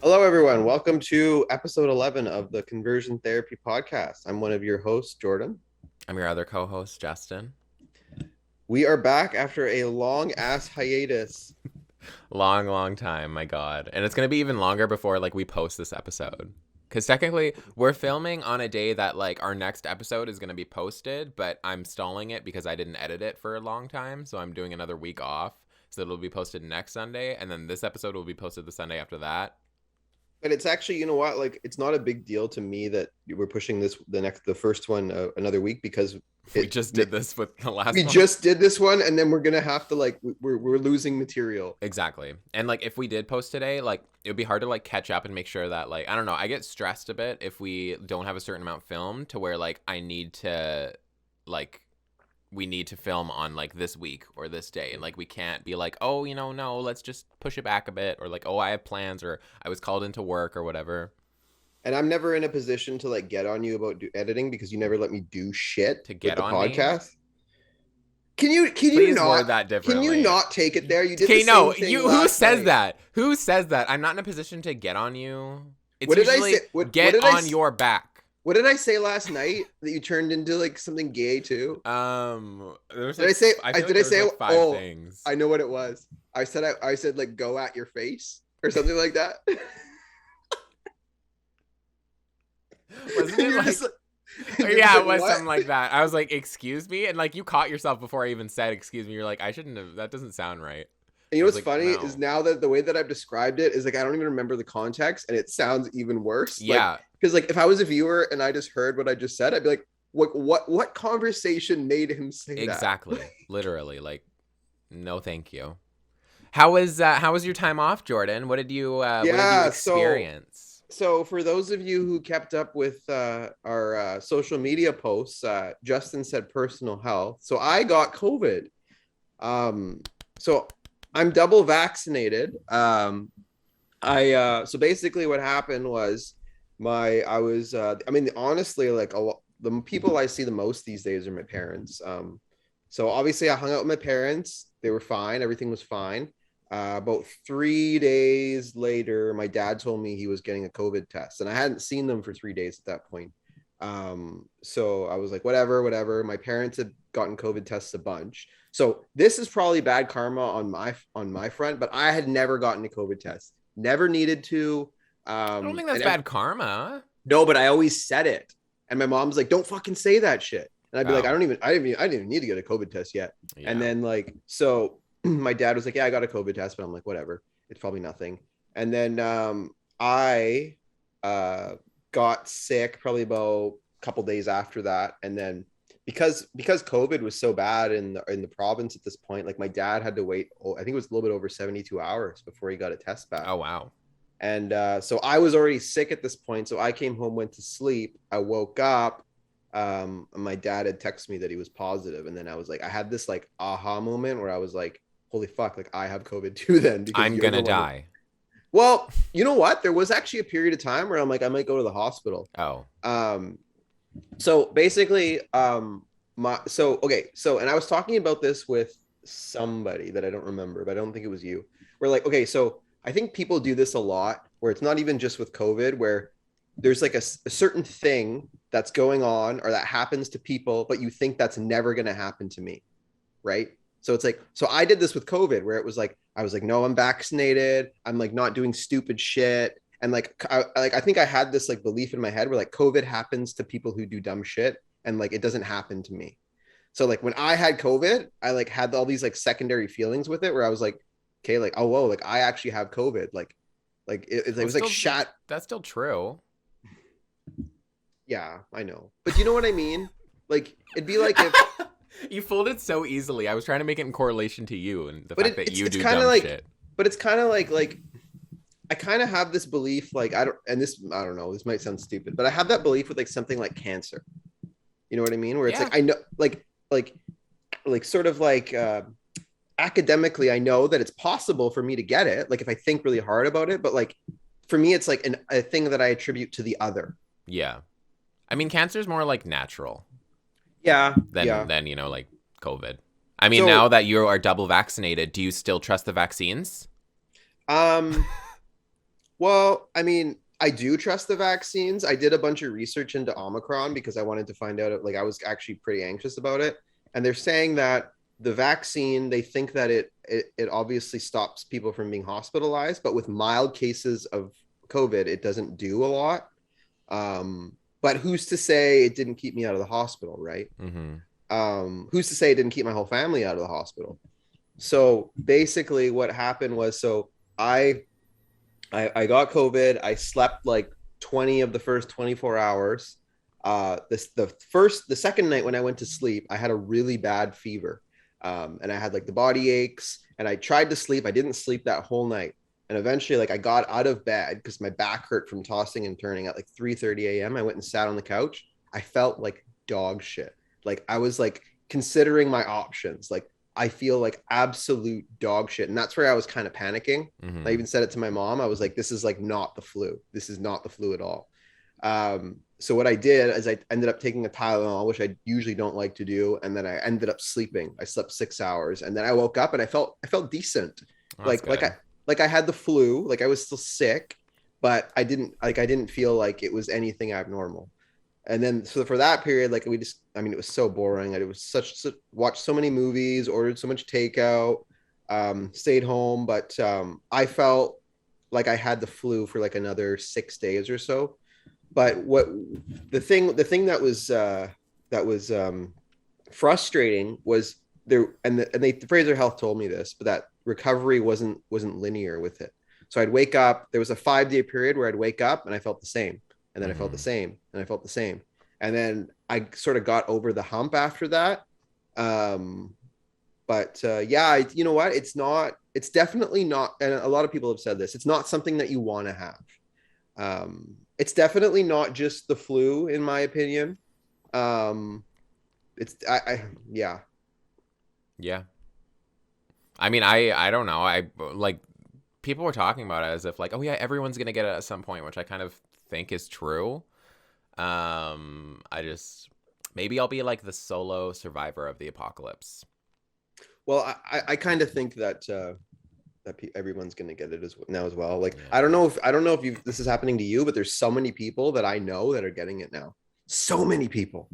Hello, everyone. Welcome to episode 11 of the Conversion Therapy Podcast. I'm one of your hosts, Jordan. I'm your other co-host, Justin. We are back after a long ass hiatus. Long time, my God. And it's going to be even longer before we post this episode. Because technically, we're filming on a day that our next episode is going to be posted, but I'm stalling it because I didn't edit it for a long time. So I'm doing another week off. So it'll be posted next Sunday. And then this episode will be posted the Sunday after that. But it's actually, you know what? It's not a big deal to me that we're pushing the first one another week because We just did this with the last we one. just did this one, and then we're gonna have to we're losing material. Exactly. And if we did post today, it would be hard to catch up and make sure that I don't know, I get stressed a bit if we don't have a certain amount filmed to where I need to we need to film on this week or this day, and we can't be oh, no, let's just push it back a bit, or oh, I have plans, or I was called into work or whatever. And I'm never in a position to get on you about editing because you never let me do shit To get with the on podcast. me? Can you Please not word that differently. Can you not take it there? You did Okay, the no, same thing who last says night. that? Who says that? I'm not in a position to get on you. It's What did I usually say? What get did I on your back. What did I say last night that you turned into something gay too? There's Did I say? I feel Did I there say? was five Oh, things. I know what it was. I said go at your face or something like that. Wasn't it You're just yeah, it was what? something like that. I was like, excuse me, and you caught yourself before I even said excuse me. You're like, I shouldn't have. That doesn't sound right. And you I know was what's like, funny no. is now that the way that I've described it is I don't even remember the context, and it sounds even worse. Yeah, Because if I was a viewer and I just heard what I just said, I'd be like, what conversation made him say exactly. that? Literally, no, thank you. How was your time off, Jordan? What did you Yeah, experience? so for those of you who kept up with our social media posts, Justin said personal health. So I got COVID. So I'm double vaccinated. So basically what happened was honestly, the people I see the most these days are my parents. So obviously I hung out with my parents. They were fine. Everything was fine. About 3 days later, my dad told me he was getting a COVID test, and I hadn't seen them for 3 days at that point. So I was like, whatever. My parents had gotten COVID tests a bunch. So this is probably bad karma on my front, but I had never gotten a COVID test, never needed to. I don't think that's bad karma. No, but I always said it, and my mom's like, "Don't fucking say that shit." And I'd be like, Oh. I didn't even need to get a COVID test yet." Yeah. And then so my dad was like, "Yeah, I got a COVID test," but I'm like, "Whatever, it's probably nothing." And then I got sick probably about a couple days after that, and then because COVID was so bad in the province at this point, my dad had to wait. I think it was a little bit over 72 hours before he got a test back. Oh wow. And so I was already sick at this point. So I came home, went to sleep. I woke up. My dad had texted me that he was positive, and then I was like, I had this aha moment where I was like, holy fuck, I have COVID too then. Because I'm gonna die. Well, you know what? There was actually a period of time where I'm like, I might go to the hospital. Oh. So basically, and I was talking about this with somebody that I don't remember, but I don't think it was you. We're like, okay, so I think people do this a lot where it's not even just with COVID, where there's a certain thing that's going on or that happens to people, but you think that's never going to happen to me. Right. So it's so I did this with COVID where it was I was like, no, I'm vaccinated. I'm not doing stupid shit. And I think I had this belief in my head where COVID happens to people who do dumb shit. And it doesn't happen to me. So when I had COVID, I had all these secondary feelings with it where I was like, okay, oh, whoa, I actually have COVID. It was shot. That's still true. Yeah, I know. But you know what I mean? It'd be if you folded so easily. I was trying to make it in correlation to you and the fact that you do dumb shit. But it's kind of I kind of have this belief, I don't know, this might sound stupid, but I have that belief with something like cancer. You know what I mean? Where it's Yeah. I know, academically, I know that it's possible for me to get it. If I think really hard about it, but for me, it's a thing that I attribute to the other. Yeah. I mean, cancer is more natural. Yeah. Than COVID. I mean, So- now that you are double vaccinated, do you still trust the vaccines? Well, I mean, I do trust the vaccines. I did a bunch of research into Omicron because I wanted to find out, like, I was actually pretty anxious about it. And they're saying that the vaccine, they think that it obviously stops people from being hospitalized, but with mild cases of COVID, it doesn't do a lot. But who's to say it didn't keep me out of the hospital, right? Mm-hmm. Who's to say it didn't keep my whole family out of the hospital? So basically, what happened was, I got COVID. I slept like 20 of the first 24 hours. The second night when I went to sleep, I had a really bad fever, and I had like the body aches. And I tried to sleep. I didn't sleep that whole night. And eventually, like I got out of bed because my back hurt from tossing and turning at like 3:30 a.m. I went and sat on the couch. I felt like dog shit. Like I was like considering my options. Like I feel like absolute dog shit. And that's where I was kind of panicking. I Mm-hmm. even said it to my mom. I was like, this is like not the flu. This is not the flu at all. So what I did is I ended up taking a Tylenol, which I usually don't like to do. And then I ended up sleeping. I slept 6 hours and then I woke up and I felt decent. Well, that's Like, like I, good. like I had the flu, like I was still sick, but I didn't feel like it was anything abnormal. And then so for that period, like we just, I mean, it was so boring. It was watched so many movies, ordered so much takeout, stayed home, but I felt like I had the flu for like another 6 days or so. But what the thing that was frustrating was there, and Fraser Health told me this, but that recovery wasn't linear with it. So I'd wake up. There was a 5 day period where I'd wake up and I felt the same, and then I felt the Mm-hmm. same, and I felt the same, and then I sort of got over the hump after that. Um, but yeah, you know what? It's not. It's definitely not. And a lot of people have said this. It's not something that you want to have. It's definitely not just the flu, in my opinion. Um, it's yeah. Yeah. I mean, I don't know. I like people were talking about it as if like, oh yeah, everyone's gonna get it at some point, which I kind of think is true. I just maybe I'll be like the solo survivor of the apocalypse. Well, I kind of think that everyone's going to get it now as well. Like Yeah. I don't know if you this is happening to you, but there's so many people that I know that are getting it now. So many people.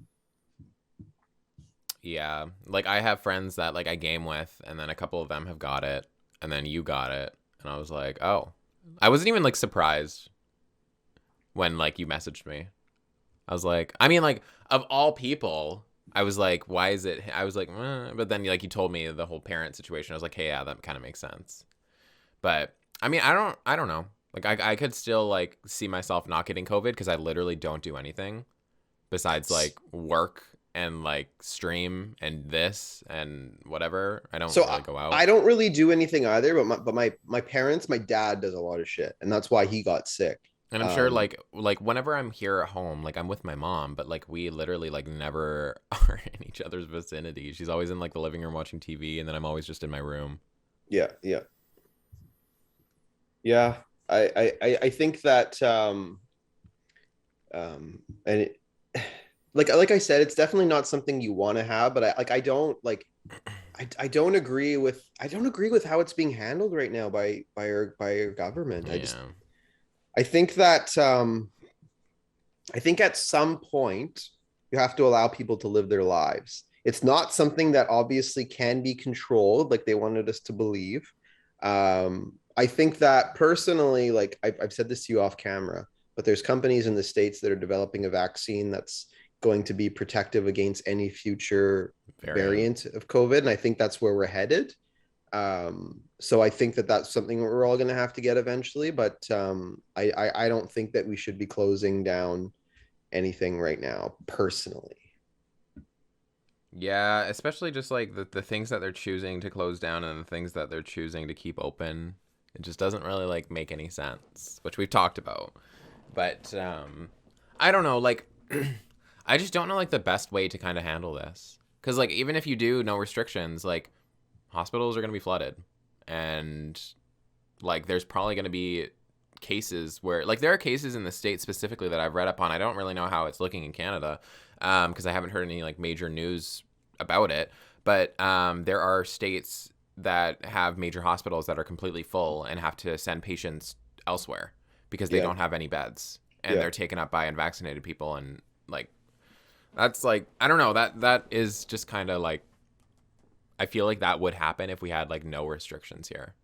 Yeah. Like I have friends that like I game with and then a couple of them have got it and then you got it and I was like, "Oh." I wasn't even like surprised when like you messaged me. I was like, I mean like of all people, I was like, "Why is it?" I was like, but then like you told me the whole parent situation. I was like, "Hey, yeah, that kind of makes sense." But I mean, I don't know. Like I could still like see myself not getting COVID because I literally don't do anything besides like work and like stream and this and whatever. I don't So really go I out. don't really do anything either, but my parents, my dad does a lot of shit, and that's why he got sick. And I'm sure Um, like whenever I'm here at home, like I'm with my mom, but like we literally like never are in each other's vicinity. She's always in like the living room watching TV and then I'm always just in my room. yeah, yeah, yeah. I think that and it, like I said, it's definitely not something you want to have, but I don't like I don't agree with how it's being handled right now by our government. Yeah. I think that I think at some point you have to allow people to live their lives. It's not something that obviously can be controlled like they wanted us to believe. I think that personally, like I've said this to you off camera, but there's companies in the States that are developing a vaccine that's going to be protective against any future Variant. variant of COVID. And I think that's where we're headed. So I think that that's something that we're all going to have to get eventually. But I don't think that we should be closing down anything right now, personally. Yeah, especially just like the things that they're choosing to close down and the things that they're choosing to keep open. It just doesn't really like make any sense, which we've talked about. But I don't know, like I just don't know like the best way to kind of handle this. Cuz like even if you do no restrictions, like hospitals are going to be flooded and like there's probably going to be cases where like there are cases in the state specifically that I've read up on. I don't really know how it's looking in Canada because I haven't heard any like major news about it. But there are states that have major hospitals that are completely full and have to send patients elsewhere because they Yeah. don't have any beds and Yeah. they're taken up by unvaccinated people. And like, that's like, I don't know, that is just kind of like, I feel like that would happen if we had like no restrictions here.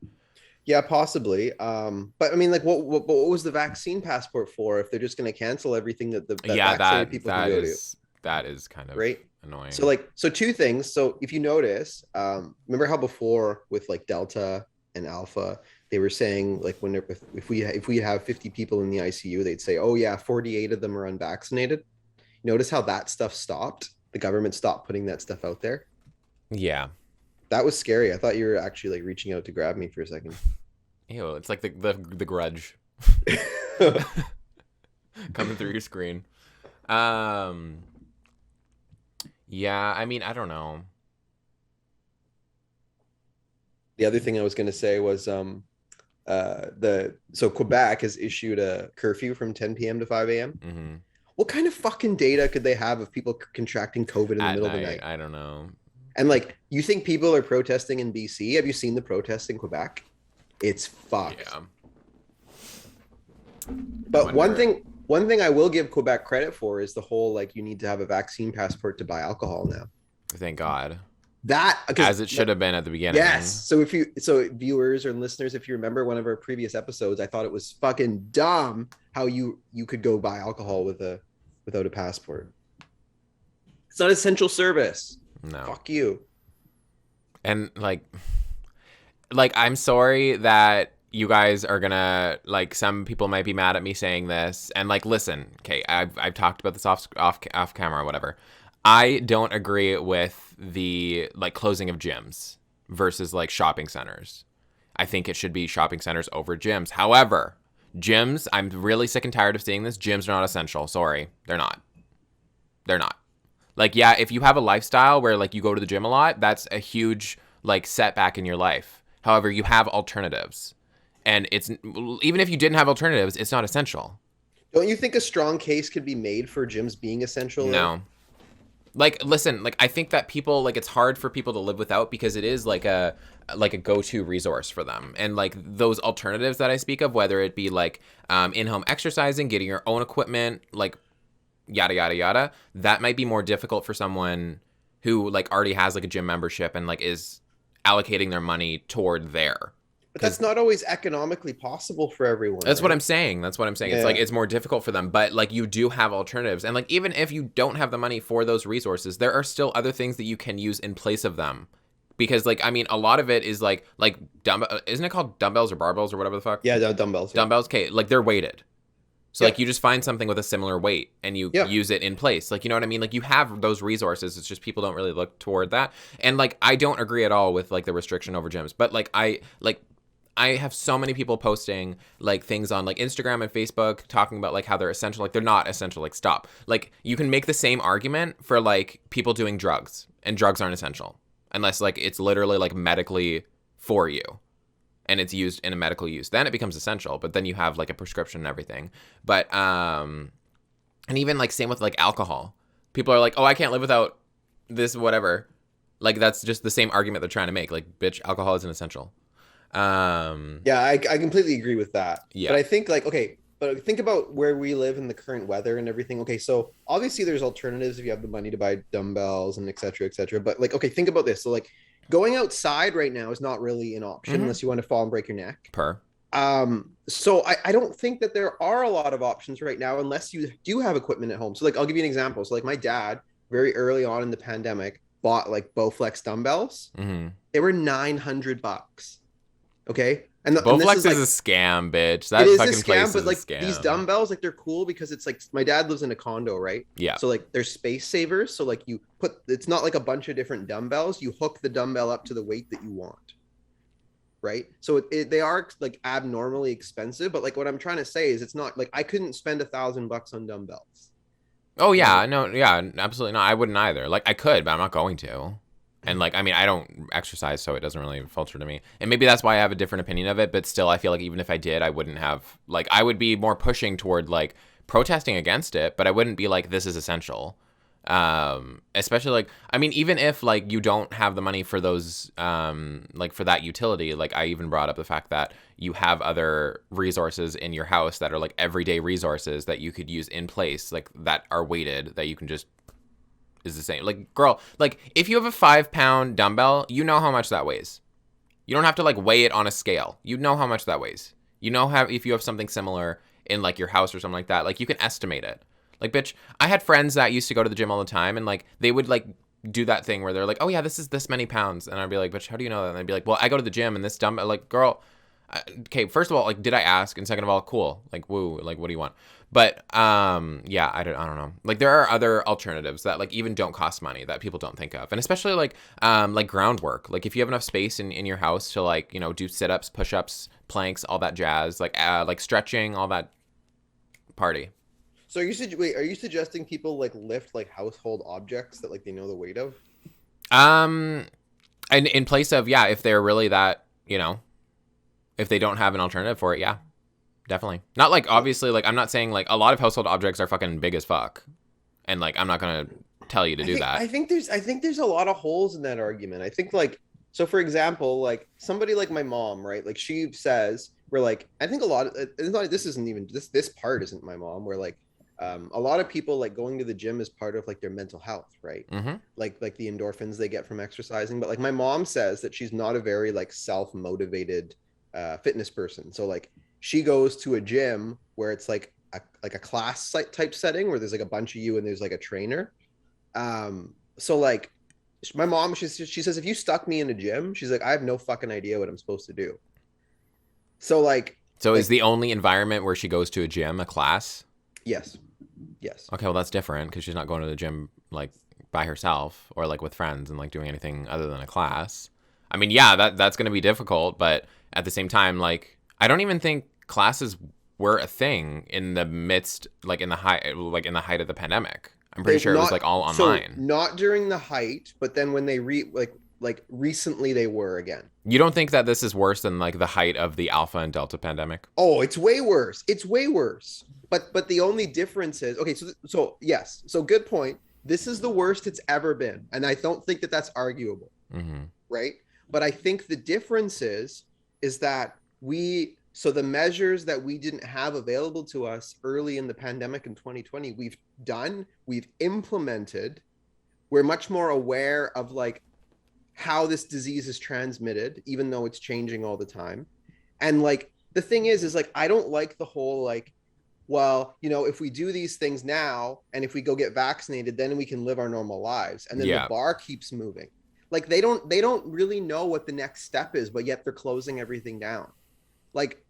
Yeah, possibly. But I mean, like, what was the vaccine passport for if they're just going to cancel everything that Yeah, vaccinated people can go to, that is kind of right? So annoying. like, so two things. So if you notice, remember how before with like Delta and Alpha, they were saying like when if we have 50 people in the ICU, they'd say, oh yeah, 48 of them are unvaccinated. Notice how that stuff stopped. The government stopped putting that stuff out there. Yeah. That was scary. I thought you were actually like reaching out to grab me for a second. Ew, it's like the grudge coming through your screen. Um, yeah, I mean, I don't know. The other thing I was going to say was the so Quebec has issued a curfew from 10 p.m. to 5 a.m. Mm-hmm. What kind of fucking data could they have of people contracting COVID in the At middle of the night, night? I don't know. And like, you think people are protesting in BC? Have you seen the protests in Quebec? It's fucked. Yeah. But one thing I will give Quebec credit for is the whole like you need to have a vaccine passport to buy alcohol now. Thank God. That As it should have been at the beginning. yes. So viewers or listeners, if you remember one of our previous episodes, I thought it was fucking dumb how you could go buy alcohol without a passport. It's not essential service. No. Fuck you. And like I'm sorry that you guys are gonna like some people might be mad at me saying this. And like, listen, okay, I've talked about this off camera or whatever. I don't agree with the like closing of gyms versus like shopping centers. I think it should be shopping centers over gyms. However, gyms, I'm really sick and tired of seeing this. Gyms are not essential. Sorry, they're not. They're not. Like, yeah, if you have a lifestyle where like you go to the gym a lot, that's a huge like setback in your life. However, you have alternatives. And it's even if you didn't have alternatives, it's not essential. Don't you think a strong case could be made for gyms being essential? No. Like, listen, like I think that people like it's hard for people to live without because it is like a go-to resource for them. And like those alternatives that I speak of, whether it be like in-home exercising, getting your own equipment, like yada yada yada, that might be more difficult for someone who like already has like a gym membership and like is allocating their money toward there. But that's not always economically possible for everyone. That's right? what I'm saying. That's what I'm saying. Yeah. It's like it's more difficult for them, but like you do have alternatives. And like even if you don't have the money for those resources, there are still other things that you can use in place of them. Because like I mean a lot of it is like dumbbell, isn't it called dumbbells or barbells or whatever the fuck? Yeah, dumbbells. Yeah. Dumbbells, okay, like they're weighted. So Yeah. like you just find something with a similar weight and you use it in place. Like you know what I mean? Like you have those resources. It's just people don't really look toward that. And like I don't agree at all with like the restriction over gyms. But like I have so many people posting like things on like Instagram and Facebook talking about like how they're essential. Like they're not essential. Like stop. Like you can make the same argument for like people doing drugs, and drugs aren't essential unless like it's literally like medically for you and it's used in a medical use. Then it becomes essential, but then you have like a prescription and everything. But and even like same with like alcohol. People are like, "Oh, I can't live without this whatever." Like that's just the same argument they're trying to make. Like, bitch, alcohol isn't essential. Yeah, I completely agree with that. Yeah. But I think like, okay, but think about where we live in the current weather and everything. Okay, so obviously there's alternatives if you have the money to buy dumbbells and et cetera, et cetera. But like, okay, think about this. So like going outside right now is not really an option unless you want to fall and break your neck. So I don't think that there are a lot of options right now unless you do have equipment at home. So like I'll give you an example. So like my dad very early on in the pandemic bought like Bowflex dumbbells. They were $900. Okay. And Bowflex is like, a scam, bitch. That it is fucking a scam, place but is like a scam. these dumbbells, like they're cool because it's like my dad lives in a condo, right? Yeah. So like they're space savers. So like you put it's not like a bunch of different dumbbells. You hook the dumbbell up to the weight that you want. Right. So they are like abnormally expensive, but like what I'm trying to say is it's not like I couldn't spend $1,000 on dumbbells. Oh yeah, no, yeah, absolutely not. I wouldn't either. Like I could, but I'm not going to. And like, I mean, I don't exercise, so it doesn't really filter to me. And maybe that's why I have a different opinion of it. But still, I feel like even if I did, I wouldn't have like I would be more pushing toward like protesting against it, but I wouldn't be like this is essential. Especially like, I mean, even if like you don't have the money for those, like for that utility, like I even brought up the fact that you have other resources in your house that are like everyday resources that you could use in place, like that are weighted, that you can just is the same. Like, girl, like if you have a 5 pound dumbbell, you know how much that weighs. You don't have to like weigh it on a scale. You know how much that weighs. You know how if you have something similar in like your house or something like that, like you can estimate it. Like, bitch, I had friends that used to go to the gym all the time, and like they would like do that thing where they're like, "Oh yeah, this is this many pounds," and I'd be like, "Bitch, how do you know that?" And they'd be like, "Well, I go to the gym, and this dumbbell." Like, girl, okay, first of all, like, did I ask? And second of all, cool. Like, woo, like, what do you want? But yeah, I don't know. Like, there are other alternatives that like even don't cost money that people don't think of, and especially like groundwork. Like, if you have enough space in your house to like do sit ups, push ups, planks, all that jazz, like stretching, all that party. So wait, are you suggesting people like lift like household objects that like they know the weight of? Um, and in place of, yeah, if they're really that, if they don't have an alternative for it, yeah, definitely. Not like Well, obviously, like I'm not saying like a lot of household objects are fucking big as fuck, and like I'm not gonna tell you to do that. I think there's a lot of holes in that argument. I think like so for example, like somebody like my mom, right? Like she says we're like I think a lot of it's not, this isn't even this part isn't my mom. We're like a lot of people like going to the gym is part of like their mental health, right? Mm-hmm. Like the endorphins they get from exercising. But like my mom says that she's not a very like self-motivated fitness person. So like she goes to a gym where it's like a class type setting where there's like a bunch of you and there's like a trainer. So like my mom, she says if you stuck me in a gym, she's like I have no fucking idea what I'm supposed to do. So So is like the only environment where she goes to a gym a class? yes, yes. Okay, well that's different because she's not going to the gym like by herself or like with friends and like doing anything other than a class. I mean, yeah, that's going to be difficult, but at the same time, like I don't even think classes were a thing in the midst, like in the height of the pandemic. I'm pretty They sure it was not like all so online. not during the height, but then when they like recently they were again. You don't think that this is worse than like the height of the Alpha and Delta pandemic? Oh, it's way worse. It's way worse. But the only difference is okay. So yes. So good point. This is the worst it's ever been, and I don't think that that's arguable, Mm-hmm. right? But I think the difference is that the measures that we didn't have available to us early in the pandemic in 2020, we've implemented. We're much more aware of like how this disease is transmitted, even though it's changing all the time. And like the thing is like I don't like the whole like, well, if we do these things now and if we go get vaccinated, then we can live our normal lives. And then the Yeah. bar keeps moving. Like they don't really know what the next step is, but yet they're closing everything down. Like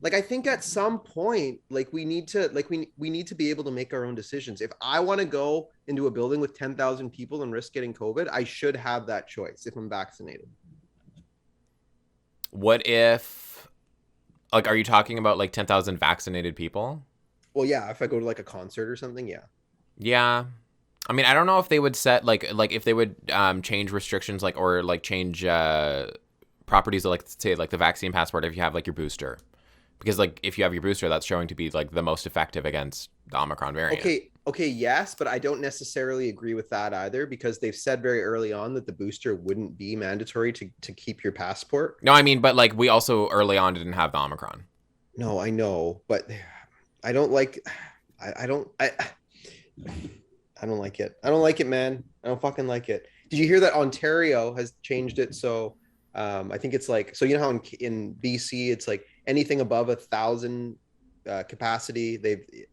I think at some point like we need to be able to make our own decisions. If I want to go into a building with 10,000 people and risk getting COVID, I should have that choice if I'm vaccinated. What if, like, are you talking about like 10,000 vaccinated people? Well, yeah, if I go to like a concert or something, yeah. Yeah. I mean, I don't know if they would set like if they would change restrictions like or like change properties of like say like the vaccine passport if you have like your booster. Because like if you have your booster that's showing to be like the most effective against the Omicron variant. Okay, yes, but I don't necessarily agree with that either because they've said very early on that the booster wouldn't be mandatory to keep your passport. No, I mean, but like we also early on didn't have the Omicron. No, I know, but I don't like I don't I don't like it. I don't like it, man. I don't fucking like it. Did you hear that Ontario has changed it? So I think it's like so how in BC it's like anything above 1,000 capacity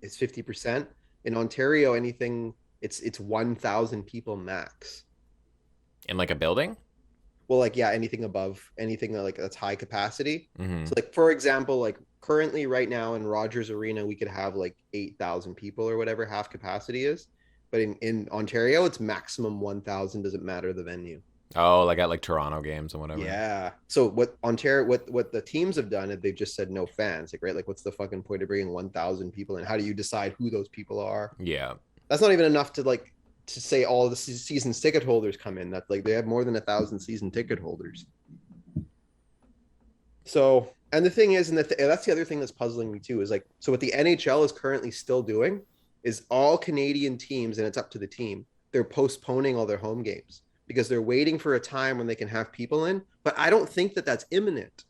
it's 50%. In Ontario, anything it's 1,000 people max. In like a building? Well, like yeah, anything that, like that's high capacity. Mm-hmm. So like for example, like currently right now in Rogers Arena, we could have like 8,000 people or whatever half capacity is. But in Ontario, it's maximum 1,000. Doesn't matter the venue. Oh, like at like Toronto games and whatever. Yeah. So what the teams have done is they've just said no fans. Like right, like what's the fucking point of bringing 1,000 people in? How do you decide who those people are? Yeah. That's not even enough to say all the season ticket holders come in. That like they have more than 1,000 season ticket holders. So, and the thing is, and that's the other thing that's puzzling me too, is like, what the NHL is currently still doing is all Canadian teams, and it's up to the team, they're postponing all their home games because they're waiting for a time when they can have people in. But I don't think that that's imminent.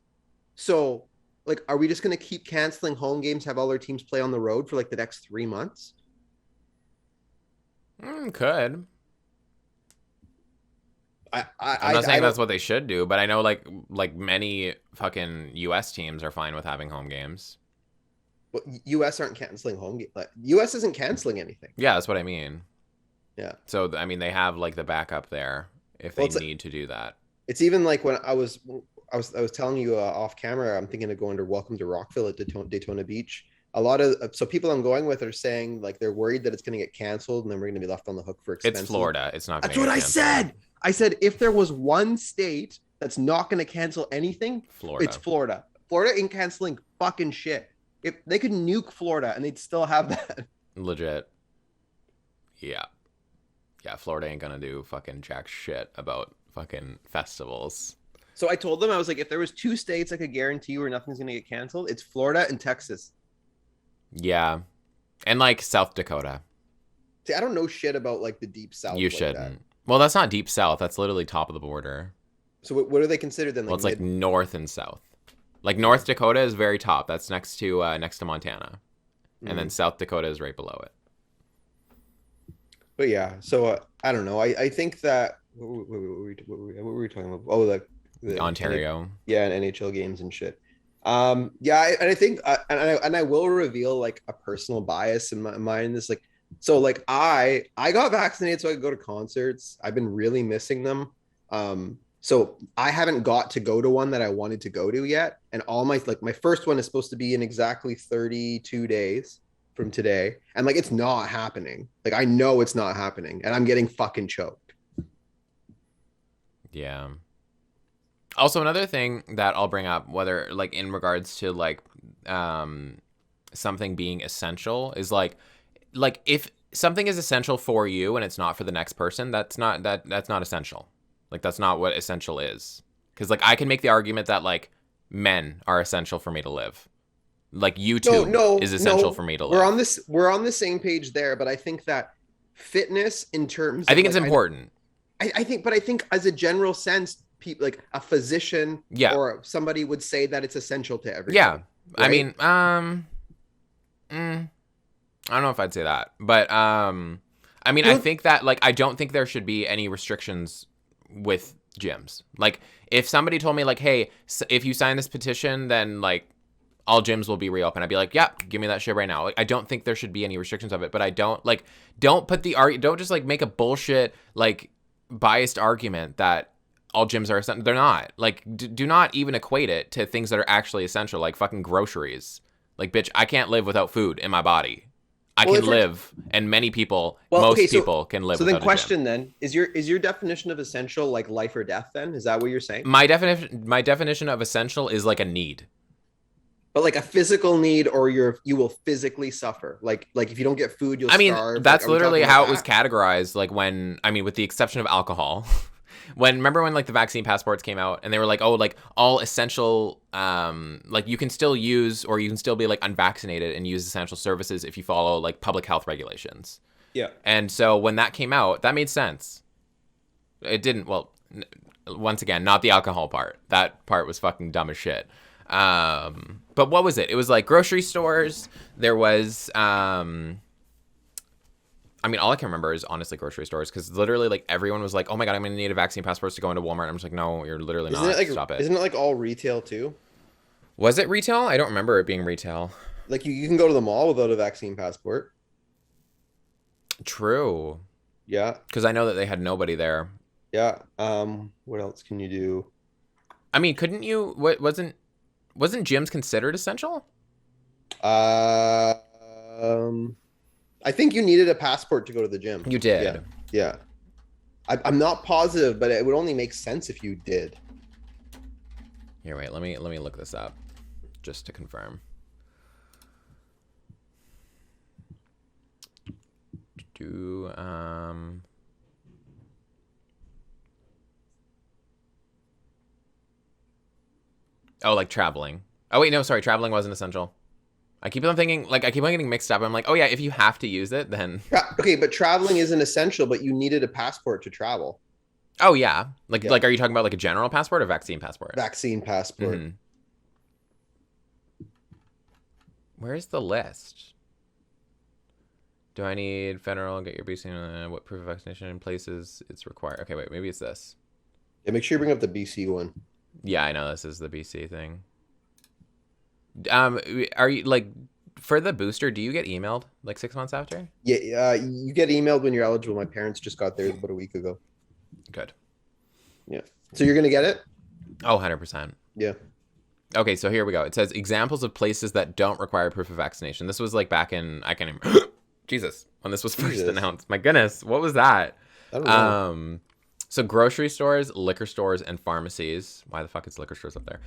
So, like, are we just going to keep canceling home games, have all our teams play on the road for like the next 3 months? Could. I'm not I saying don't. that's what they should do, but I know like many fucking U.S. teams are fine with having home games. U.S. aren't canceling home games. Like, U.S. isn't canceling anything. Yeah, that's what I mean. Yeah. So I mean, they have like the backup there if Well, they need to do that. it's even like when I was telling you off camera, I'm thinking of going to Welcome to Rockville at Daytona Beach. A lot of so people I'm going with are saying like they're worried that it's going to get canceled and then we're going to be left on the hook for It's expenses. Florida. It's not. That's what I said. I said if there was one state that's not going to cancel anything, Florida. It's Florida. Florida ain't canceling fucking shit. If they could nuke Florida and they'd still have that. Legit. Yeah. Yeah, Florida ain't gonna do fucking jack shit about fucking festivals. So I told them, I was like, if there was 2 states I could guarantee you where nothing's gonna get canceled, it's Florida and Texas. Yeah. And like South Dakota. See, I don't know shit about like the deep south. You like shouldn't. that. Well, that's not deep south. That's literally top of the border. So what do they consider then? Well, it's like north and south. Like North Dakota is very top. That's next to Montana, and then South Dakota is right below it. But yeah, so I don't know. I think that what were we talking about? Oh, the Ontario. Yeah, and NHL games and shit. Yeah, and I think and I will reveal like a personal bias in my mind. This like so like I got vaccinated so I could go to concerts. I've been really missing them. So I haven't got to go to one that I wanted to go to yet. And all my like my first one is supposed to be in exactly 32 days from today. And like it's not happening. Like I know it's not happening and I'm getting fucking choked. Yeah. Also, another thing that I'll bring up, whether like in regards to like something being essential, is like if something is essential for you and it's not for the next person, that's not essential. Like that's not what essential is. Because like I can make the argument that like men are essential for me to live. Like YouTube is essential for me to live. We're on the same page there, but I think that fitness in terms I think of, it's important. I think as a general sense, people like a physician or somebody would say that it's essential to everybody. Yeah. Right? I mean, I don't know if I'd say that. But I mean, I think that like I don't think there should be any restrictions with gyms. Like if somebody told me like, hey, if you sign this petition, then like all gyms will be reopened, I'd be like, yeah, give me that shit right now. Like I don't think there should be any restrictions of it, but I don't put the don't just like make a bullshit like biased argument that all gyms are essential. They're not. Like do not even equate it to things that are actually essential, like fucking groceries. Like bitch, I can't live without food in my body. I can live, and many people, people can live. So then, question then is your definition of essential like life or death? Then is that what you're saying? My definition of essential is like a need, but like a physical need, or you will physically suffer. Like if you don't get food, you'll starve. That's literally how it was categorized. Like with the exception of alcohol. Remember when like the vaccine passports came out and they were like, oh, like all essential, like you can still use or you can still be like unvaccinated and use essential services if you follow like public health regulations. Yeah. And so when that came out, that made sense. It didn't. Well, once again, not the alcohol part. That part was fucking dumb as shit. But what was it? It was like grocery stores. There was, I mean, all I can remember is honestly grocery stores because literally like everyone was like, oh my God, I'm going to need a vaccine passport to go into Walmart. I'm just like, no, you're literally not. Stop it. Isn't it like all retail too? Was it retail? I don't remember it being retail. Like you can go to the mall without a vaccine passport. True. Yeah. Because I know that they had nobody there. Yeah. What else can you do? I mean, couldn't you, wasn't gyms considered essential? I think you needed a passport to go to the gym. You did. Yeah. I'm not positive, but it would only make sense if you did. Here, wait. Let me look this up, just to confirm. Oh, like traveling. Oh wait, no, sorry, traveling wasn't essential. I keep on getting mixed up. I'm like, oh yeah, if you have to use it, then Okay, but traveling isn't essential, but you needed a passport to travel. oh yeah, Yeah, are you talking about like a general passport or vaccine passport? vaccine passport. Mm-hmm. Where's the list? Do I need federal? Get your BC. What proof of vaccination in places it's required? Okay, wait, maybe it's this. Yeah, make sure you bring up the BC one. Yeah, I know this is the BC thing. Are you like for the booster? Do you get emailed like 6 months after? Yeah, you get emailed when you're eligible. My parents just got theirs about a week ago. Good. Yeah. So you're gonna get it? Oh, 100%. Yeah. Okay, so here we go. It says examples of places that don't require proof of vaccination. This was like back in I can't even Jesus when this was first announced. My goodness, what was that? I don't know. So grocery stores, liquor stores, and pharmacies. Why the fuck is liquor stores up there?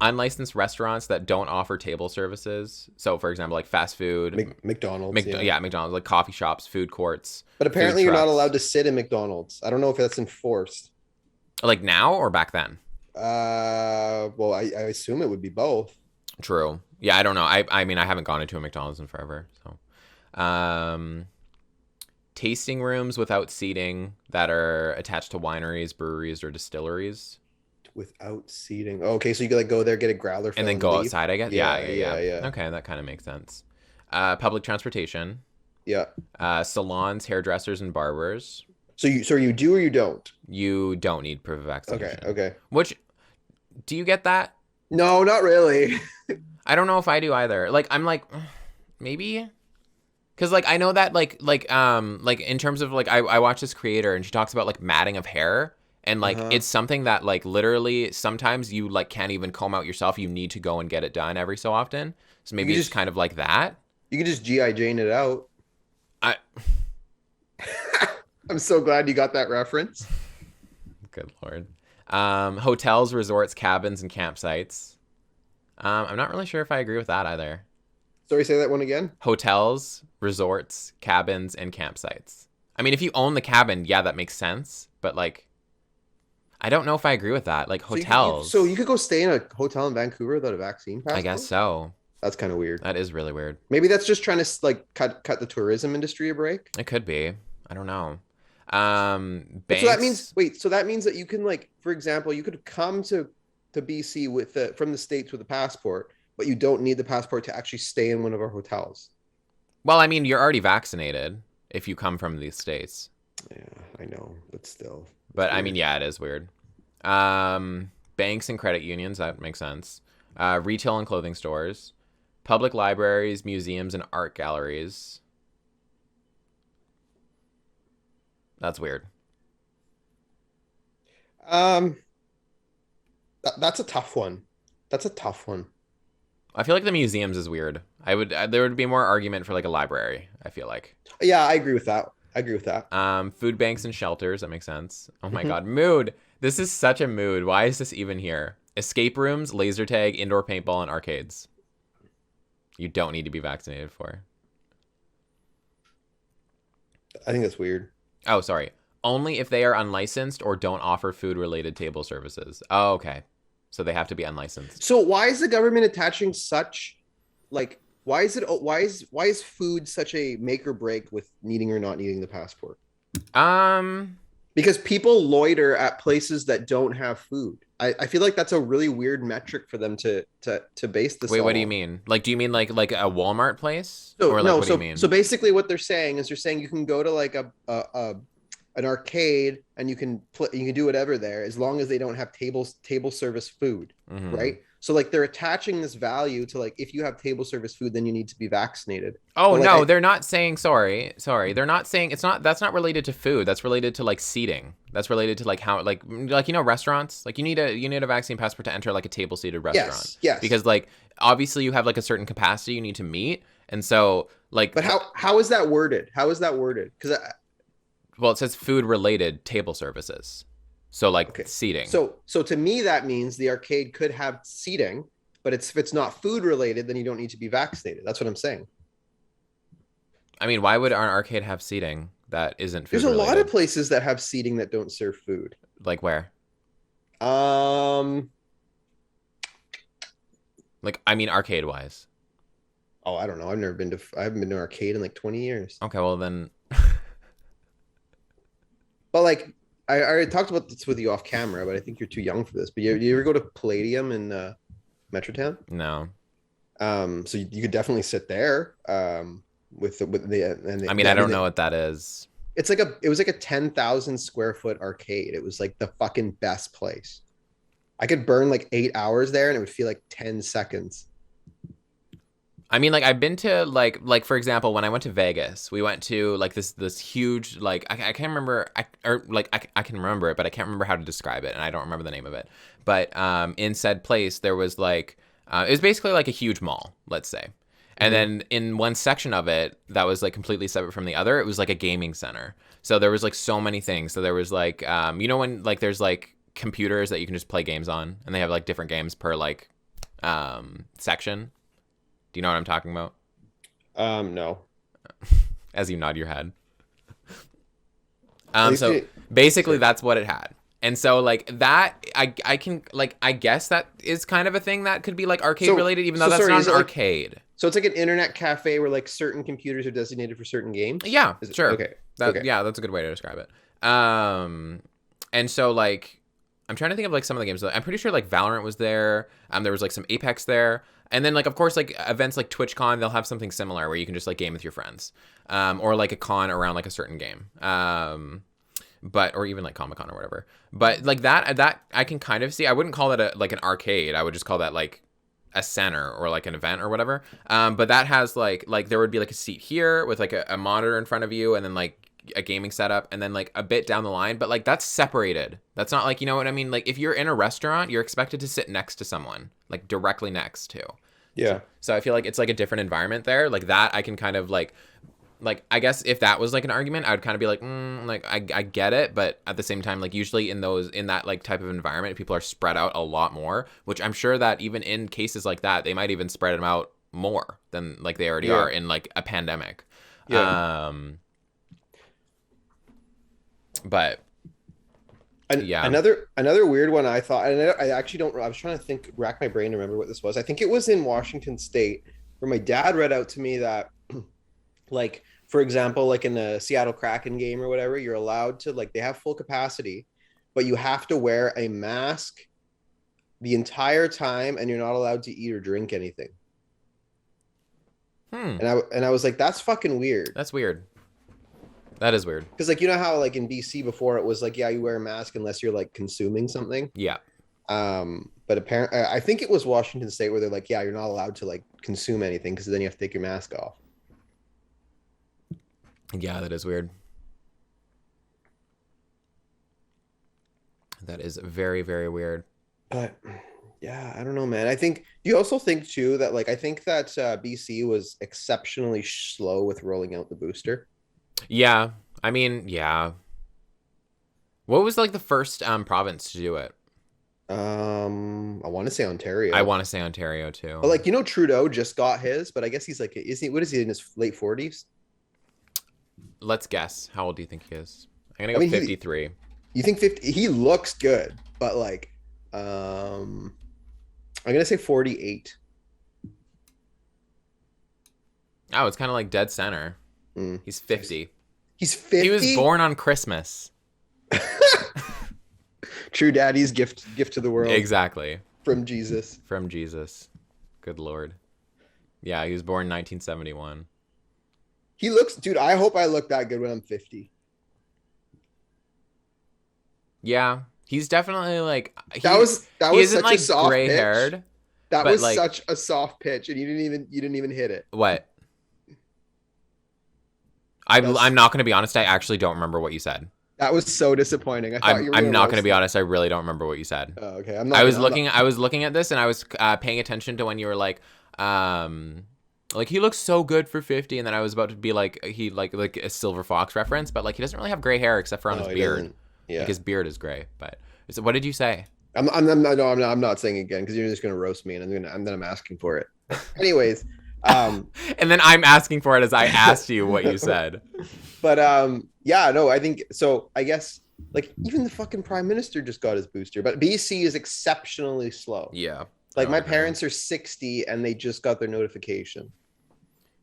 Unlicensed restaurants that don't offer table services. So, for example, like fast food, McDonald's. Yeah. McDonald's, like coffee shops, food courts, But food apparently you're not trucks. allowed to sit in McDonald's. I don't know if that's enforced. Like now or back then? Well, I assume it would be both. True. Yeah, I don't know. I mean, I haven't gone into a McDonald's in forever. So, tasting rooms without seating that are attached to wineries, breweries, or distilleries. Without seating. Oh, okay, so you could like go there, get a growler, And then go outside, I guess. Yeah. Okay, that kind of makes sense. Public transportation, Yeah. salons, hairdressers, and barbers. So you do or you don't? You don't need proof of Okay. vaccination. Okay. Which, do you get that? No, not really. I don't know if I do either. Like, I'm like, maybe. Because like I know that like in terms of like I watch this creator and she talks about like matting of hair and like it's something that like literally sometimes you like can't even comb out yourself. You need to go and get it done every so often. So maybe it's just kind of like that. You can just GI Jane it out. I I'm so glad you got that reference. Good lord. Hotels, resorts, cabins, and campsites. I'm not really sure if I agree with that either. Sorry, say that one again. Hotels, resorts, cabins, and campsites. I mean, if you own the cabin, yeah, that makes sense. But like, I don't know if I agree with that. Like hotels. So you could go stay in a hotel in Vancouver without a vaccine passport? I guess so. That's kind of weird. That is really weird. Maybe that's just trying to like cut the tourism industry a break. It could be. I don't know. So that means so that means that you can like, for example, you could come to BC with from the States with a passport, but you don't need the passport to actually stay in one of our hotels. Well, I mean, you're already vaccinated if you come from these states. Yeah, I know, but still. But weird. I mean, yeah, it is weird. Banks and credit unions, that makes sense. Retail and clothing stores, public libraries, museums, and art galleries. That's weird. That's a tough one. That's a tough one. I feel like the museums is weird. There would be more argument for like a library, I feel like. Yeah, I agree with that. Food banks and shelters, that makes sense. Oh my god, mood. This is such a mood. Why is this even here? Escape rooms, laser tag, indoor paintball, and arcades. You don't need to be vaccinated for. I think that's weird. Oh, sorry. Only if they are unlicensed or don't offer food-related table services. Oh, okay. So they have to be unlicensed. So why is the government attaching such, like, why is food such a make or break with needing or not needing the passport? Because people loiter at places that don't have food. I feel like that's a really weird metric for them to base this. Wait, what do you mean? Like, do you mean like a Walmart place? So, or like, no, what do you mean? So basically, what they're saying is you can go to like an arcade and you can do whatever there as long as they don't have table service food, right? So like they're attaching this value to like if you have table service food, then you need to be vaccinated. Oh no, they're not saying sorry. They're not saying that's not related to food. That's related to like seating. That's related to like how like you know restaurants. Like you need a vaccine passport to enter like a table seated restaurant. Yes. Because like obviously you have like a certain capacity you need to meet, and so like. But how is that worded? Because well, it says food related table services. So like seating. So to me that means the arcade could have seating, but if it's not food related, then you don't need to be vaccinated. That's what I'm saying. I mean, why would an arcade have seating that isn't food related? There's a lot of places that have seating that don't serve food. Like where? Like I mean arcade wise. Oh, I don't know. I haven't been to an arcade in like 20 years. Okay, well then, But like, I already talked about this with you off camera, but I think you're too young for this. But you ever go to Palladium in Metrotown? no. So you could definitely sit there. With the I mean, I don't know what that is. it was like a 10,000 square foot arcade. It was like the fucking best place. I could burn like 8 hours there, and it would feel like 10 seconds. I mean, like I've been to like for example, when I went to Vegas, we went to like this huge like I can't remember I can remember it, but I can't remember how to describe it, and I don't remember the name of it. But in said place, there was like it was basically like a huge mall, let's say. And Mhm. then in one section of it that was like completely separate from the other, it was like a gaming center. So there was like so many things. So there was like you know when like there's like computers that you can just play games on, and they have like different games per like section. Do you know what I'm talking about? No. As you nod your head. At least So it, basically sorry. that's what it had. And so like that I can like I guess that is kind of a thing that could be like arcade So related, even though so that's sorry, not is an it like arcade. so it's like an internet cafe where like certain computers are designated for certain games? Yeah, Is it sure. okay? That Okay. yeah, that's a good way to describe it. And so like I'm trying to think of like some of the games. I'm pretty sure like Valorant was there. There was like some Apex there. And then like of course like events like TwitchCon, they'll have something similar where you can just like game with your friends. Or like a con around like a certain game. But or even like Comic Con or whatever. But like that I can kind of see. I wouldn't call that a like an arcade. I would just call that like a center or like an event or whatever. But that has like there would be like a seat here with like a monitor in front of you, and then like a gaming setup, and then like a bit down the line. But like that's separated. That's not like, you know what I mean? Like if you're in a restaurant, you're expected to sit next to someone, like directly next to. So, Yeah. so I feel like it's like a different environment there. Like that I can kind of like I guess if that was like an argument, I would kind of be like, like I get it, but at the same time, like usually in that like type of environment, people are spread out a lot more, which I'm sure that even in cases like that, they might even spread them out more than like they already Yeah. are in like a pandemic. Yeah. Um, but yeah, Another weird one I thought, and I actually don't. I was trying to think, rack my brain to remember what this was. I think it was in Washington State, where my dad read out to me that, like, for example, like in the Seattle Kraken game or whatever, you're allowed to like they have full capacity, but you have to wear a mask the entire time, and you're not allowed to eat or drink anything. And I was like, that's fucking weird. that's weird. That is weird. Because like you know how like in BC before it was like yeah you wear a mask unless you're like consuming something. Yeah, But apparently I think it was Washington State where they're like yeah you're not allowed to like consume anything because then you have to take your mask off. yeah, that is weird. That is very very weird. But yeah, I don't know, man. I think you also think too that like I think that BC was exceptionally slow with rolling out the booster. Yeah, I mean, yeah. What was like the first province to do it? I want to say I Ontario, want to say Ontario but too. like you know Trudeau just got his, but I guess he's like is he what is he in his late 40s? Let's guess. How old do you think he is? I'm gonna I go mean, 53. you think 50? He looks good, but like, um, I'm gonna say 48. Oh, it's kind of like dead center. Mm. He's So 50. he's He was 50. born on Christmas. True daddy's gift to the world Exactly. from Jesus. From Jesus. Good Lord. Yeah, he was born 1971. He looks, dude. I hope I look that good when I'm 50. Yeah, he's definitely like That he was isn't such a like soft gray pitch. haired, That but was like such a soft pitch, and you didn't even hit it. what? That's I'm not gonna be honest. I actually don't remember what you said. that was so disappointing. I thought I'm you were I'm gonna not gonna roast be me. honest. I really don't remember what you said. Oh, okay, I'm not gonna. I'm not. I was looking at this, and I was paying attention to when you were like he looks so good for 50, and then I was about to be like he like a Silver Fox reference, but like he doesn't really have gray hair except for on No, his he beard. doesn't. Like Yeah. his beard is gray. But so what did you say? I'm not saying it again because you're just gonna roast me, and I'm asking for it. Anyways, And then I'm asking for it as I asked you what you said. but yeah, no, I think so. I guess like even the fucking prime minister just got his booster, but BC is exceptionally slow. Yeah. Like No, I my agree. parents are 60 and they just got their notification.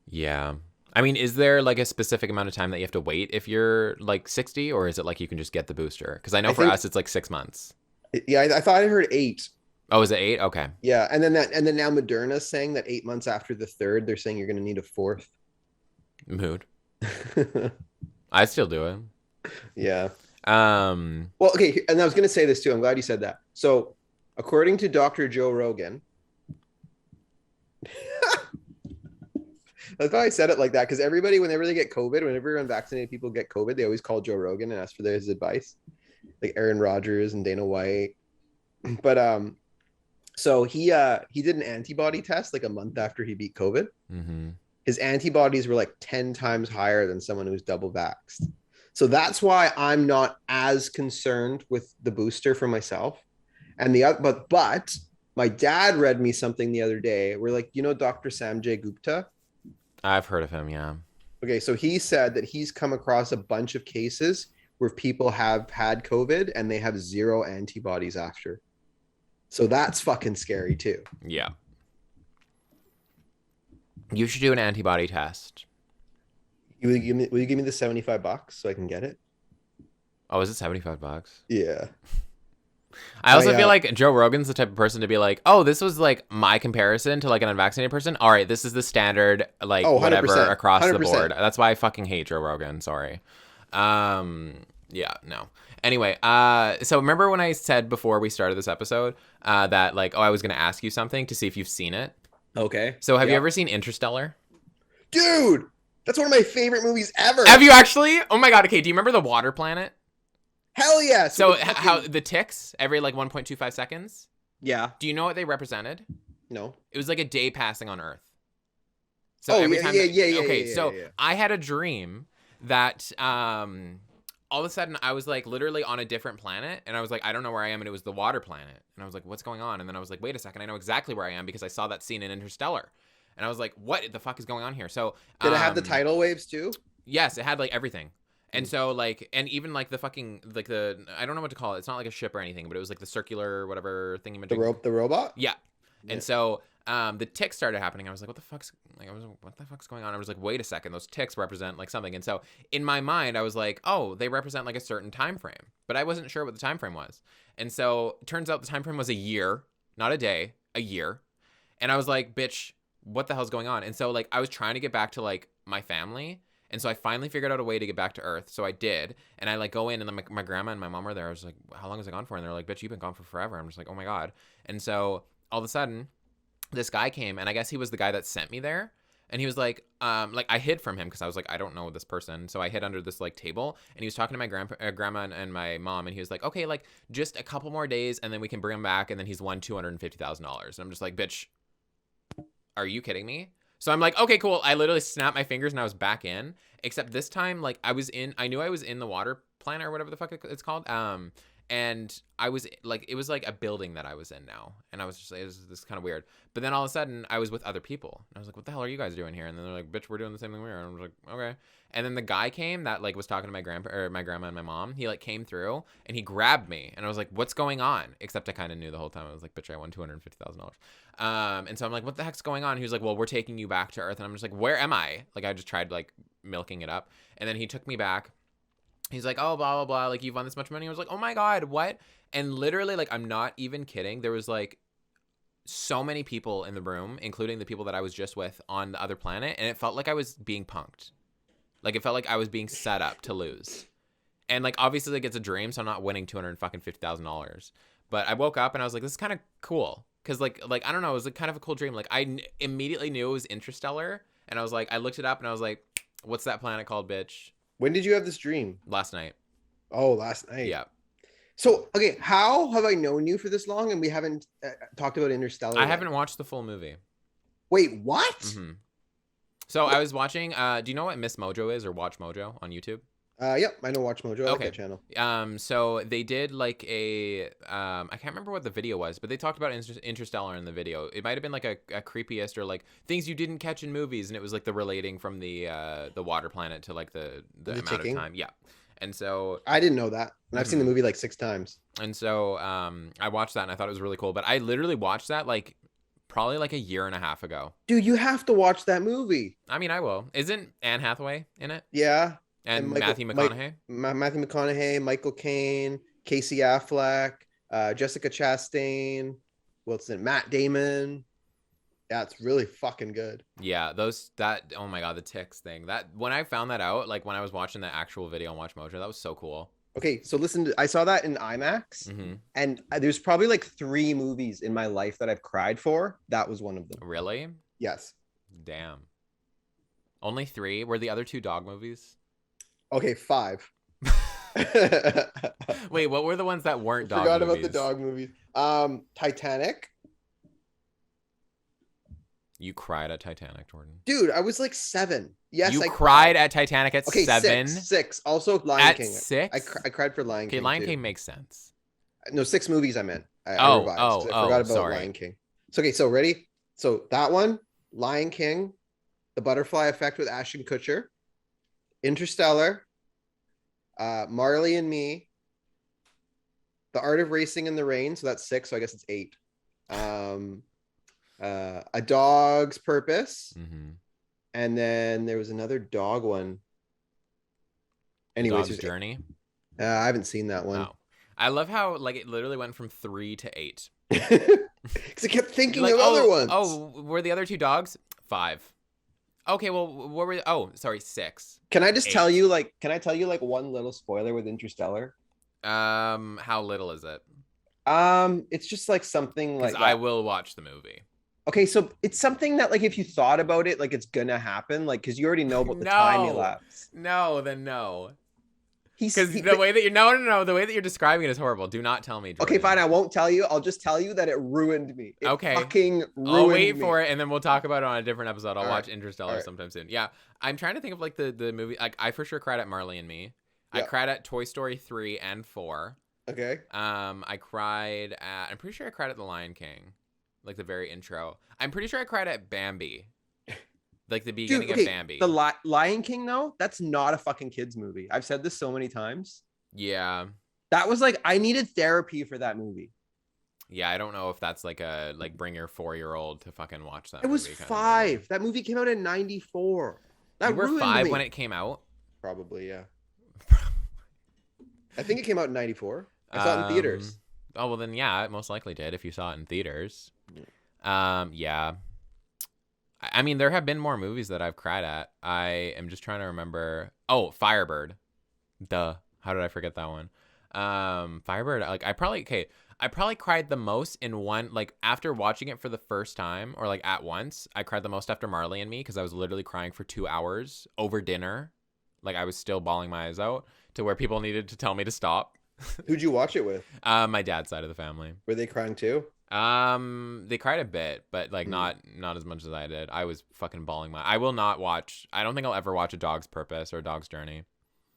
Yeah. I mean, is there like a specific amount of time that you have to wait if you're like 60, or is it like you can just get the booster? Because I know I for think us it's like 6 months. yeah, I thought I heard 8. Oh, is it 8? Okay. Yeah, and then now Moderna's saying that 8 months after the third, they're saying you're going to need a fourth. Mood. I still do it. Yeah. Um, Well, okay, and I was going to say this too. I'm glad you said that. So, according to Dr. Joe Rogan, that's why I said it like that because everybody, whenever they get COVID, whenever unvaccinated people get COVID, they always call Joe Rogan and ask for his advice, like Aaron Rodgers and Dana White. But so he did an antibody test like a month after he beat COVID. mm-hmm. His antibodies were like 10 times higher than someone who's double vaxxed. So that's why I'm not as concerned with the booster for myself. And the other, but my dad read me something the other day. We're like, Dr. Samjay Gupta. I've heard of him. Yeah. Okay, so he said that he's come across a bunch of cases where people have had COVID and they have zero antibodies after. So that's fucking scary too. Yeah. You should do an antibody test. Will you give me the $75 so I can get it? Oh, is it $75? Yeah. I also feel like Joe Rogan's the type of person to be like, oh, this was like my comparison to like an unvaccinated person. All right, this is the standard, like whatever across 100%. the board. That's why I fucking hate Joe Rogan. Sorry. Yeah, no. Anyway, so remember when I said before we started this episode that like, oh, I was going to ask you something to see if you've seen it. Okay. So have you ever seen Interstellar? Dude, that's one of my favorite movies ever. Have you actually? Oh my God. Okay. Do you remember the water planet? Hell yes. So how the ticks every like 1.25 seconds? Yeah. Do you know what they represented? No. It was like a day passing on Earth. So oh, every yeah, time yeah. Okay, yeah, so yeah. I had a dream that all of a sudden I was like literally on a different planet and I was like, I don't know where I am, and it was the water planet. And I was like, what's going on? And then I was like, wait a second, I know exactly where I am because I saw that scene in Interstellar. And I was like, what the fuck is going on here? So did it have the tidal waves too? Yes, it had like everything. And so like, and even like the fucking like the, I don't know what to call it. It's not like a ship or anything, but it was like the circular whatever thingy. The robot. Yeah. And so the ticks started happening. I was like, what the fuck's going on? I was like, wait a second, those ticks represent like something. And so in my mind, I was like, oh, they represent like a certain time frame, but I wasn't sure what the time frame was. And so it turns out the time frame was a year, not a day, a year. And I was like, bitch, what the hell's going on? And so like I was trying to get back to like my family. And so I finally figured out a way to get back to Earth. So I did. And I like go in and then my grandma and my mom were there. I was like, how long was I gone for? And they're like, bitch, you've been gone for forever. I'm just like, oh my God. And so all of a sudden this guy came, and I guess he was the guy that sent me there. And he was like I hid from him because I was like, I don't know this person. So I hid under this like table, and he was talking to my grandma and my mom, and he was like, okay, like just a couple more days, and then we can bring him back, and then he's won $250,000. And I'm just like, bitch, are you kidding me? So I'm like, okay, cool. I literally snapped my fingers and I was back in. Except this time, like I knew I was in the water planet or whatever the fuck it's called. And I was like, it was like a building that I was in now. And I was just like, this is kind of weird. But then all of a sudden I was with other people. And I was like, what the hell are you guys doing here? And then they're like, bitch, we're doing the same thing we are. And I was like, okay. And then the guy came that like was talking to my grandma and my mom. He like came through and he grabbed me. And I was like, what's going on? Except I kind of knew the whole time. I was like, bitch, I won $250,000. And so I'm like, what the heck's going on? He was like, well, we're taking you back to Earth. And I'm just like, where am I? Like, I just tried like milking it up. And then he took me back. He's like, oh, blah, blah, blah. Like, you've won this much money. I was like, oh my God, what? And literally, like, I'm not even kidding. There was like so many people in the room, including the people that I was just with on the other planet. And it felt like I was being punked. Like, it felt like I was being set up to lose. And like, obviously, like, it's a dream. So I'm not winning $250,000. But I woke up and I was like, this is kind of cool. Cause like, I don't know, it was like kind of a cool dream. Like immediately knew it was Interstellar. And I was like, I looked it up and I was like, what's that planet called, bitch? When did you have this dream? Last night. Oh, last night. Yeah. So, okay, how have I known you for this long and we haven't talked about Interstellar? I haven't watched the full movie. Wait, what? Mm-hmm. So I was watching, do you know what Miss Mojo is or Watch Mojo on YouTube? Yep, I know Watch Mojo. I like that channel. So they did like a, I can't remember what the video was, but they talked about Interstellar in the video. It might have been like a creepiest or like things you didn't catch in movies, and it was like the relating from the water planet to like the amount ticking of time. Yeah. And so I didn't know that. And I've seen the movie like 6 times. And so I watched that and I thought it was really cool. But I literally watched that like Probably like a year and a half ago. Dude, you have to watch that movie. I mean, I will. Isn't Anne Hathaway in it? Yeah. And And Matthew McConaughey? Matthew McConaughey, Michael Caine, Casey Affleck, Jessica Chastain, Wilson, Matt Damon. Yeah, it's really fucking good. Yeah, oh my God, the ticks thing. That when I found that out, like when I was watching the actual video on Watch Mojo, that was so cool. Okay, so listen, I saw that in IMAX, Mm-hmm. and there's probably like 3 movies in my life that I've cried for. That was one of them. Really? Yes. Damn. Only 3? Were the other 2 dog movies? Okay, 5. Wait, what were the ones that weren't dog Forgot movies? about the dog movies. Titanic. You cried at Titanic, Jordan. Dude, I was like 7. Yes, you I cried at Titanic at okay, 7? 6. Also, Lion King. At 6? I cried for Lion King. Okay, Lion too. King makes sense. No, 6 movies I meant. I revised. I forgot about sorry. Lion King. So, okay, so ready? So that one, Lion King, The Butterfly Effect with Ashton Kutcher, Interstellar, Marley and Me, The Art of Racing in the Rain. So that's 6. So I guess it's 8. A Dog's Purpose. Mm-hmm. And then there was another dog one. Anyways, Dog's Journey. I haven't seen that one. Oh. I love how like it literally went from 3 to 8. Because I kept thinking Like, of other ones. Oh, were the other 2 dogs? 5. Okay, well, what were? Oh, sorry, 6. Can I just 8. tell you like? Can I tell you like one little spoiler with Interstellar? How little is it? It's just like something like I will watch the movie. Okay, so it's something that like if you thought about it, like it's gonna happen, like because you already know about the time elapse. No, then no. Because the way that you're the way that you're describing it is horrible. Do not tell me, Jordan. Okay, fine. I won't tell you. I'll just tell you that it ruined me. It okay. Fucking ruined I'll wait me. for it, and then we'll talk about it on a different episode. I'll watch right. Interstellar sometime soon. Yeah, I'm trying to think of like the movie. Like I for sure cried at Marley and Me. Yeah. I cried at Toy Story 3 and 4. Okay. I cried at. I'm pretty sure I cried at The Lion King, like the very intro. I'm pretty sure I cried at Bambi, like the beginning of Bambi. The Lion King, though, that's not a fucking kids movie. I've said this so many times. Yeah. That was like I needed therapy for that movie. Yeah, I don't know if that's like a bring your 4-year-old to fucking watch that. It was 5. That movie came out in 94. That you were ruined 5 me. when it came out. Probably, yeah. I think it came out in 94. I saw it in theaters. Oh well, then yeah, it most likely did if you saw it in theaters. Yeah. I mean, there have been more movies that I've cried at. I am just trying to remember. Oh, Firebird. Duh. How did I forget that one? Firebird. Like I probably cried the most in one. Like after watching it for the first time, or like at once, I cried the most after Marley and Me because I was literally crying for 2 hours over dinner. Like I was still bawling my eyes out to where people needed to tell me to stop. Who'd you watch it with? My dad's side of the family. Were they crying too? They cried a bit, but like not as much as I did. I was fucking bawling I will not watch. I don't think I'll ever watch A Dog's Purpose or A Dog's Journey.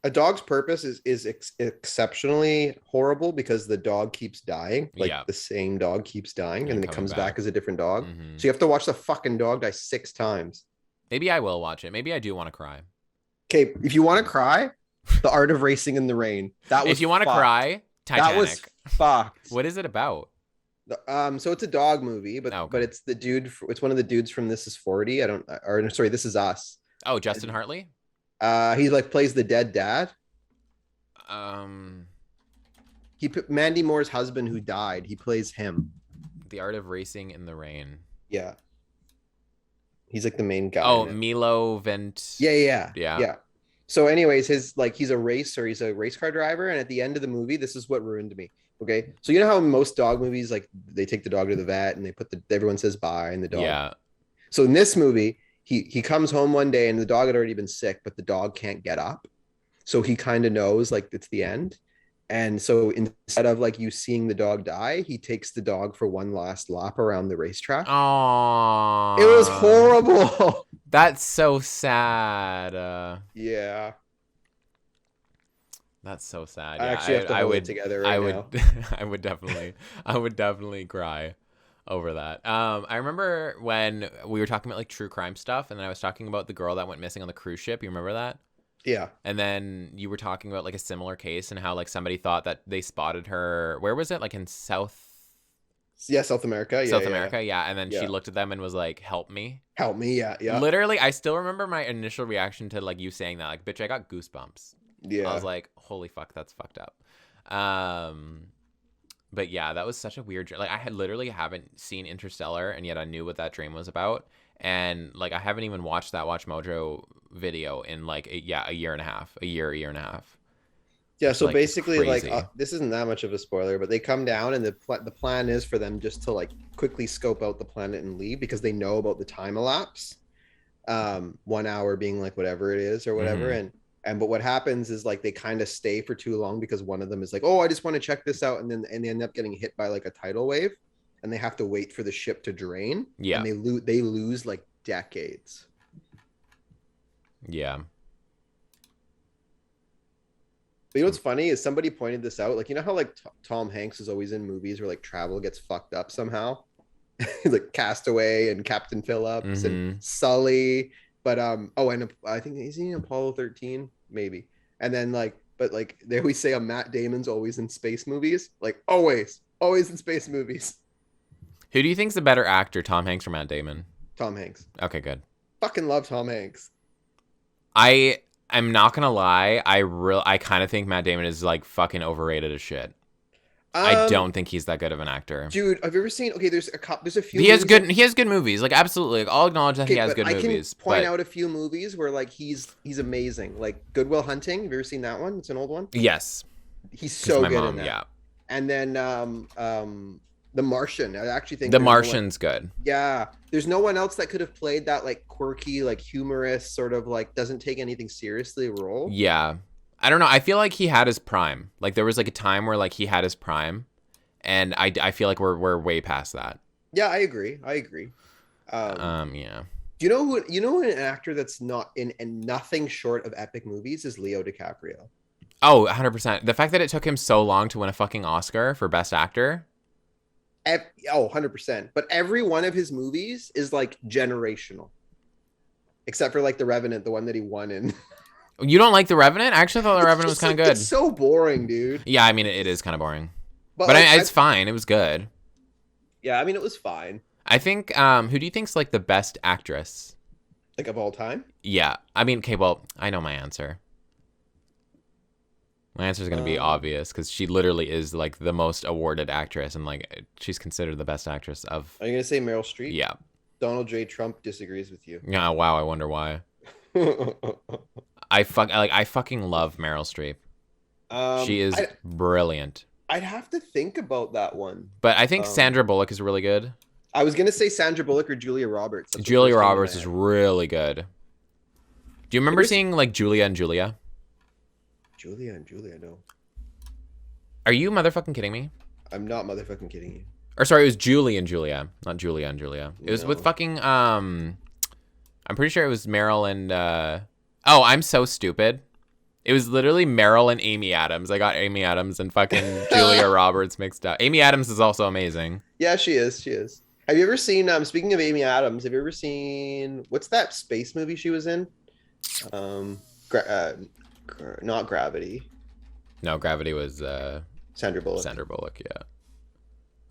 A Dog's Purpose is exceptionally horrible because the dog keeps dying. Like the same dog keeps dying, and then it comes back as a different dog. Mm-hmm. So you have to watch the fucking dog die 6 times. Maybe I will watch it. Maybe I do want to cry. Okay, if you want to cry, The Art of Racing in the Rain. That was. If you want to cry, Titanic. That was fucked. What is it about? So it's a dog movie, but it's the dude. It's one of the dudes from This Is 40. This Is Us. Oh, Justin Hartley. He like plays the dead dad. He put Mandy Moore's husband who died. He plays him. The Art of Racing in the Rain. Yeah. He's like the main guy. Oh, Milo Vent. Yeah. So anyways, he's a race car driver. And at the end of the movie, this is what ruined me. Okay. So you know how in most dog movies, like they take the dog to the vet and they everyone says bye and the dog. Yeah. So in this movie, he comes home one day and the dog had already been sick, but the dog can't get up. So he kind of knows like it's the end. And so instead of like you seeing the dog die, he takes the dog for one last lap around the racetrack. Oh, it was horrible. That's so sad. Yeah. That's so sad. I actually have to hold it together right now. I would definitely cry over that. I remember when we were talking about like true crime stuff, and then I was talking about the girl that went missing on the cruise ship. You remember that? Yeah. And then you were talking about like a similar case and how like somebody thought that they spotted her. Where was it? Like in South Yeah, South America. Yeah, South yeah, America, yeah. And then she yeah. looked at them and was like, "Help me." Help me. Yeah, yeah, Literally, I still remember my initial reaction to like you saying that. Like, bitch, I got goosebumps. I was yeah. like, "Holy fuck, that's fucked up." Um, but yeah, that was such a weird. Like, I had literally haven't seen Interstellar, and yet I knew what that dream was about. And like, I haven't even watched that Watch Mojo video in like a year and a half, a year and a half, Yeah, which so like is basically, like, crazy. this isn't that much of a spoiler, but they come down, and the plan is for them just to like quickly scope out the planet and leave because they know about the time elapse. 1 hour being like whatever it is or whatever, Mm-hmm. and but what happens is like they kind of stay for too long because one of them is like, oh, I just want to check this out, and then they end up getting hit by like a tidal wave, and they have to wait for the ship to drain, Yeah, and they lose like decades. yeah. But you know what's funny is somebody pointed this out. Like, you know how like Tom Hanks is always in movies where like travel gets fucked up somehow, like Castaway and Captain Phillips and Mm-hmm. Sully. But oh, and I think he's in Apollo 13, maybe. And then like, but like they always say, Matt Damon's always in space movies. Like always in space movies. Who do you think's the better actor, Tom Hanks or Matt Damon? Tom Hanks. Okay, good. Fucking love Tom Hanks. I am not gonna lie. I kind of think Matt Damon is like fucking overrated as shit. I Um, don't think he's that good of an actor. Dude, have you ever seen? Okay, there's a few He has movies. good. He has good movies. Like absolutely. Like, I'll acknowledge that he Okay, has but good I can movies. point But out a few movies where like he's amazing. Like Goodwill Hunting. Have you ever seen that one? It's an old one. yes, He's because so my good in mom. that. Yeah, And then The Martian. I actually think The there's no one. Martian's good. Yeah, there's no one else that could have played that like quirky, like humorous, sort of like doesn't take anything seriously role. Yeah, I don't know. I feel like he had his prime. Like there was like a time where like he had his prime, and I feel like we're way past that. Yeah, I agree. I agree. Um, Yeah. do you know an actor that's not in and nothing short of epic movies is Leo DiCaprio. Oh, 100%. The fact that it took him so long to win a fucking Oscar for Best Actor. Oh, 100%. But every one of his movies is like generational, except for like The Revenant, the one that he won in. You don't like The Revenant? I actually thought The It's Revenant was just kind like of it's good. so boring, dude. Yeah, I mean, it is kind of boring. But But like it's fine. It was good. yeah, I mean it was fine. I think, who do you think's like the best actress? Like of all time. Yeah. I mean, okay, well, I know my answer. My answer is going to be Um, obvious because she literally is like the most awarded actress and like she's considered the best actress of. are you gonna say Meryl Streep? Yeah. Donald J. Trump disagrees with you. Yeah. Wow. I wonder why. I fucking love Meryl Streep. She is I brilliant. I'd have to think about that one. But I think Um, Sandra Bullock is really good. I was gonna say Sandra Bullock or Julia Roberts. That's the Julia first thing in my Roberts is head. really good. Do you Have remember you seen seeing like Julia and Julia? Julia and Julia? No, Are you motherfucking kidding me? I'm not motherfucking kidding you. Or sorry, it was Julie and Julia, not Julia and Julia. It was with No. fucking I'm pretty sure it was Meryl and oh, I'm so stupid. It was literally Meryl and Amy Adams. I got Amy Adams and fucking Julia Roberts mixed up. Amy Adams is also amazing. Yeah, she is. She is. Have you ever seen? Speaking of Amy Adams, have you ever seen what's that space movie she was in? Um, not Gravity. No, Gravity was Sandra Bullock. Sandra Bullock, yeah.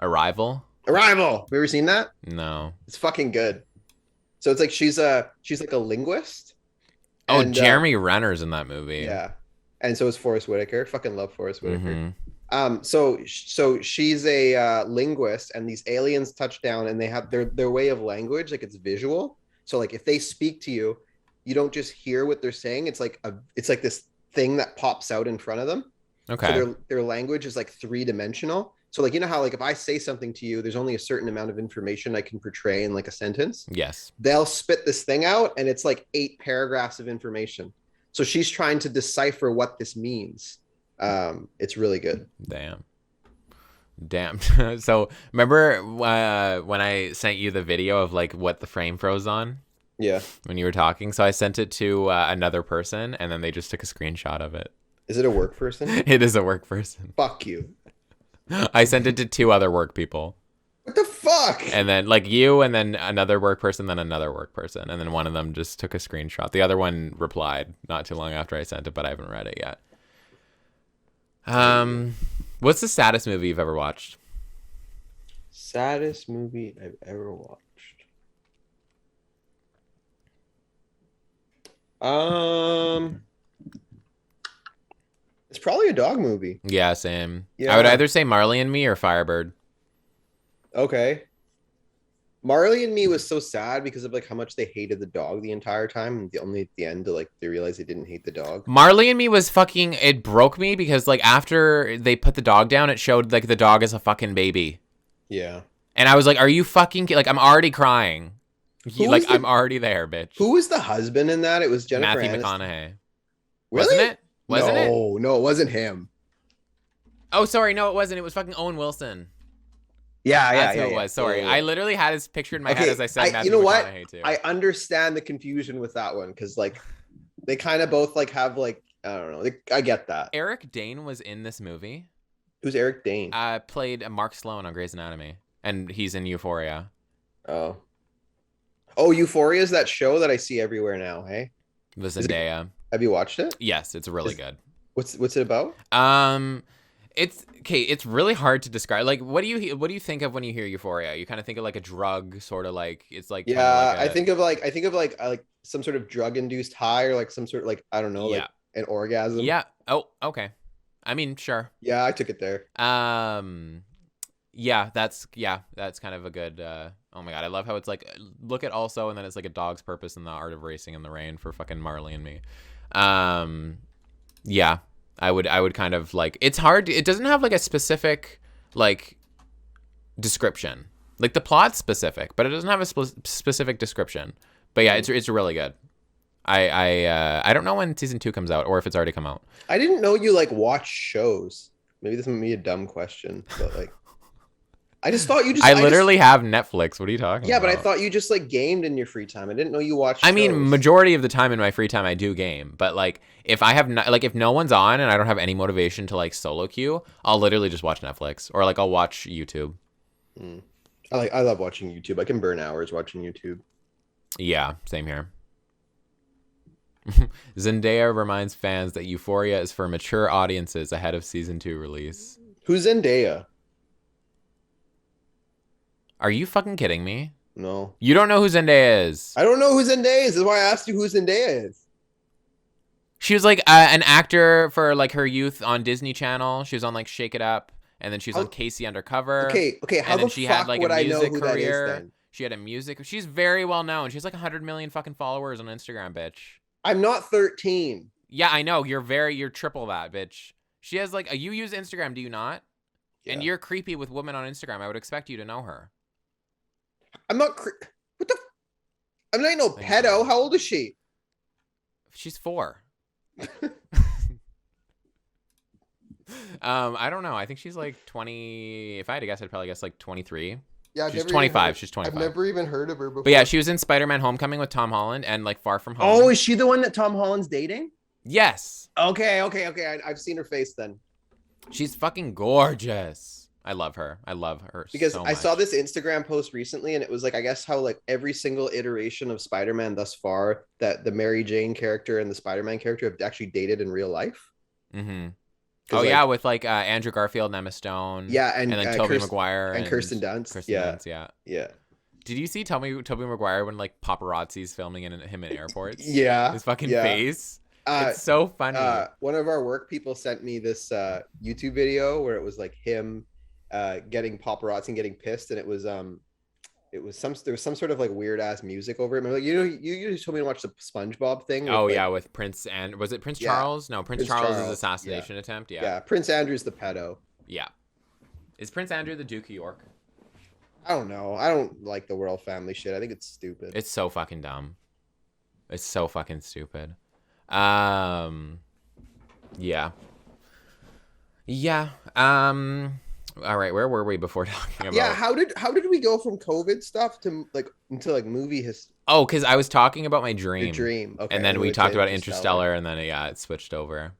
Arrival? Arrival. Have you ever seen that? No. It's fucking good. So it's like she's like a linguist. Oh, And Jeremy Renner's in that movie. yeah, and so is Forrest Whitaker. Fucking love Forrest Whitaker. hmm So she's a linguist, and these aliens touch down, and they have their way of language, like it's visual. So like if they speak to you, you don't just hear what they're saying. It's like this thing that pops out in front of them. So Okay. their language is like three-dimensional. So like you know how like if I say something to you, there's only a certain amount of information I can portray in like a sentence. Yes. They'll spit this thing out, and it's like 8 paragraphs of information. So she's trying to decipher what this means. It's really good. Damn. Damn. So remember when I sent you the video of like what the frame froze on Yeah. when you were talking? So I sent it to another person, and then they just took a screenshot of it. Is it a work person? It is a work person. Fuck you. I sent it to 2 other work people. What the fuck? And then like you and then another work person, then another work person. And then one of them just took a screenshot. The other one replied not too long after I sent it, but I haven't read it yet. What's the saddest movie you've ever watched? Saddest movie I've ever watched. Um, it's probably a dog movie. Yeah, same. I would Yeah. either say Marley and Me or Firebird. Okay. Marley and Me was so sad because of like how much they hated the dog the entire time, and only at the end to like they realized they didn't hate the dog. Marley and Me was fucking. It broke me because like after they put the dog down, it showed like the dog as a fucking baby, Yeah. and I was like, "Are you fucking like?" I'm already crying. Who Like was I'm the already there, bitch. who was the husband in that? It was Jennifer Matthew Aniston. McConaughey, wasn't Really? it? Wasn't it? No, no, it wasn't him. Oh, sorry, no, it wasn't. It was fucking Owen Wilson. Yeah, yeah, That's who yeah, it yeah, was. yeah, Sorry, yeah. I literally had his picture in my head Okay, as I said you Matthew know what? McConaughey too. I understand the confusion with that one because like they kind of both like have like I don't know. I get that. Eric Dane was in this movie. Who's Eric Dane? Played Mark Sloan on Grey's Anatomy, and he's in Euphoria. Oh, oh, Euphoria is that show that I see everywhere now. Hey, The is it, Zendaya. have you watched it? Yes, it's really good. What's it about? It's okay. It's really hard to describe. Like, what do you think of when you hear Euphoria? You kind of think of like a drug, sort of like it's like kind of Yeah, like a I think of like some sort of drug induced high or like some sort of like I don't know yeah, like an orgasm. yeah. Oh, okay. I mean, sure. Yeah, I took it there. Yeah, that's kind of a good. Oh my god, I love how it's like look at also, and then it's like a dog's purpose in the art of racing in the rain for fucking Marley and Me. Yeah, I would kind of like it's hard. It doesn't have like a specific like description. Like the plot's specific, but it doesn't have a specific description. But yeah, it's really good. I don't know when season 2 comes out or if it's already come out. I didn't know you like watch shows. Maybe this might be a dumb question, but like I just thought you just I I just literally have Netflix. What are you talking yeah, about? but I thought you just like gamed in your free time. I didn't know you watched I mean, shows. majority of the time in my free time I do game, but like if I have like if no one's on and I don't have any motivation to like solo queue, I'll literally just watch Netflix or like I'll watch YouTube. Mm. I love watching YouTube. I can burn hours watching YouTube. Yeah, same here. Zendaya reminds fans that Euphoria is for mature audiences ahead of season 2 release. Who's Zendaya? Are you fucking kidding me? No. You don't know who Zendaya is. I don't know who Zendaya is. That's why I asked you who Zendaya is. She was like an actor for like her youth on Disney Channel. She was on like Shake It Up, and then she was on Casey Undercover. Okay. How And then the she fuck had like would a I know music who that is career. then? She had a music. She's very well known. She's like 100 million fucking followers on Instagram, bitch. I'm not 13. Yeah, I know. You're triple that, bitch. She has like you use Instagram, do you not? Yeah. And you're creepy with women on Instagram. I would expect you to know her. I'm not. What the? I'm not no pedo. How old is she? She's 4. I don't know. I think she's like 20. If I had to guess, I'd probably guess like 23. Yeah, she's 25. She's 25. I've never even heard of her before. But yeah, she was in Spider-Man: Homecoming with Tom Holland and like Far From Home. Oh, is she the one that Tom Holland's dating? Yes. Okay. I've seen her face then. She's fucking gorgeous. I love her. I love her because so I much. saw this Instagram post recently, and it was like I guess how like every single iteration of Spider-Man thus far, that the Mary Jane character and the Spider-Man character have actually dated in real life. Mm-hmm. Oh yeah, with like Andrew Garfield and Emma Stone. Yeah, and then Tobey Maguire and Kirsten Dunst. Yeah. Did you see Tobey Maguire when like paparazzi's filming him in airports? Yeah, his fucking face. It's so funny. One of our work people sent me this YouTube video where it was like him getting paparazzi and getting pissed, and there was some sort of like weird ass music over it. Like you told me to watch the SpongeBob thing. Oh like, yeah, with Prince and was it Prince Charles? No, Prince Charles' assassination attempt. Yeah, Prince Andrew's the pedo. Yeah, is Prince Andrew the Duke of York? I don't know. I don't like the royal family shit. I think it's stupid. It's so fucking dumb. It's so fucking stupid. Yeah. All right, where were we before talking about? Yeah, how did we go from COVID stuff to like into like movie history? Oh, because I was talking about my dream. Your dream, okay. And then we talked about Interstellar, and then it switched over.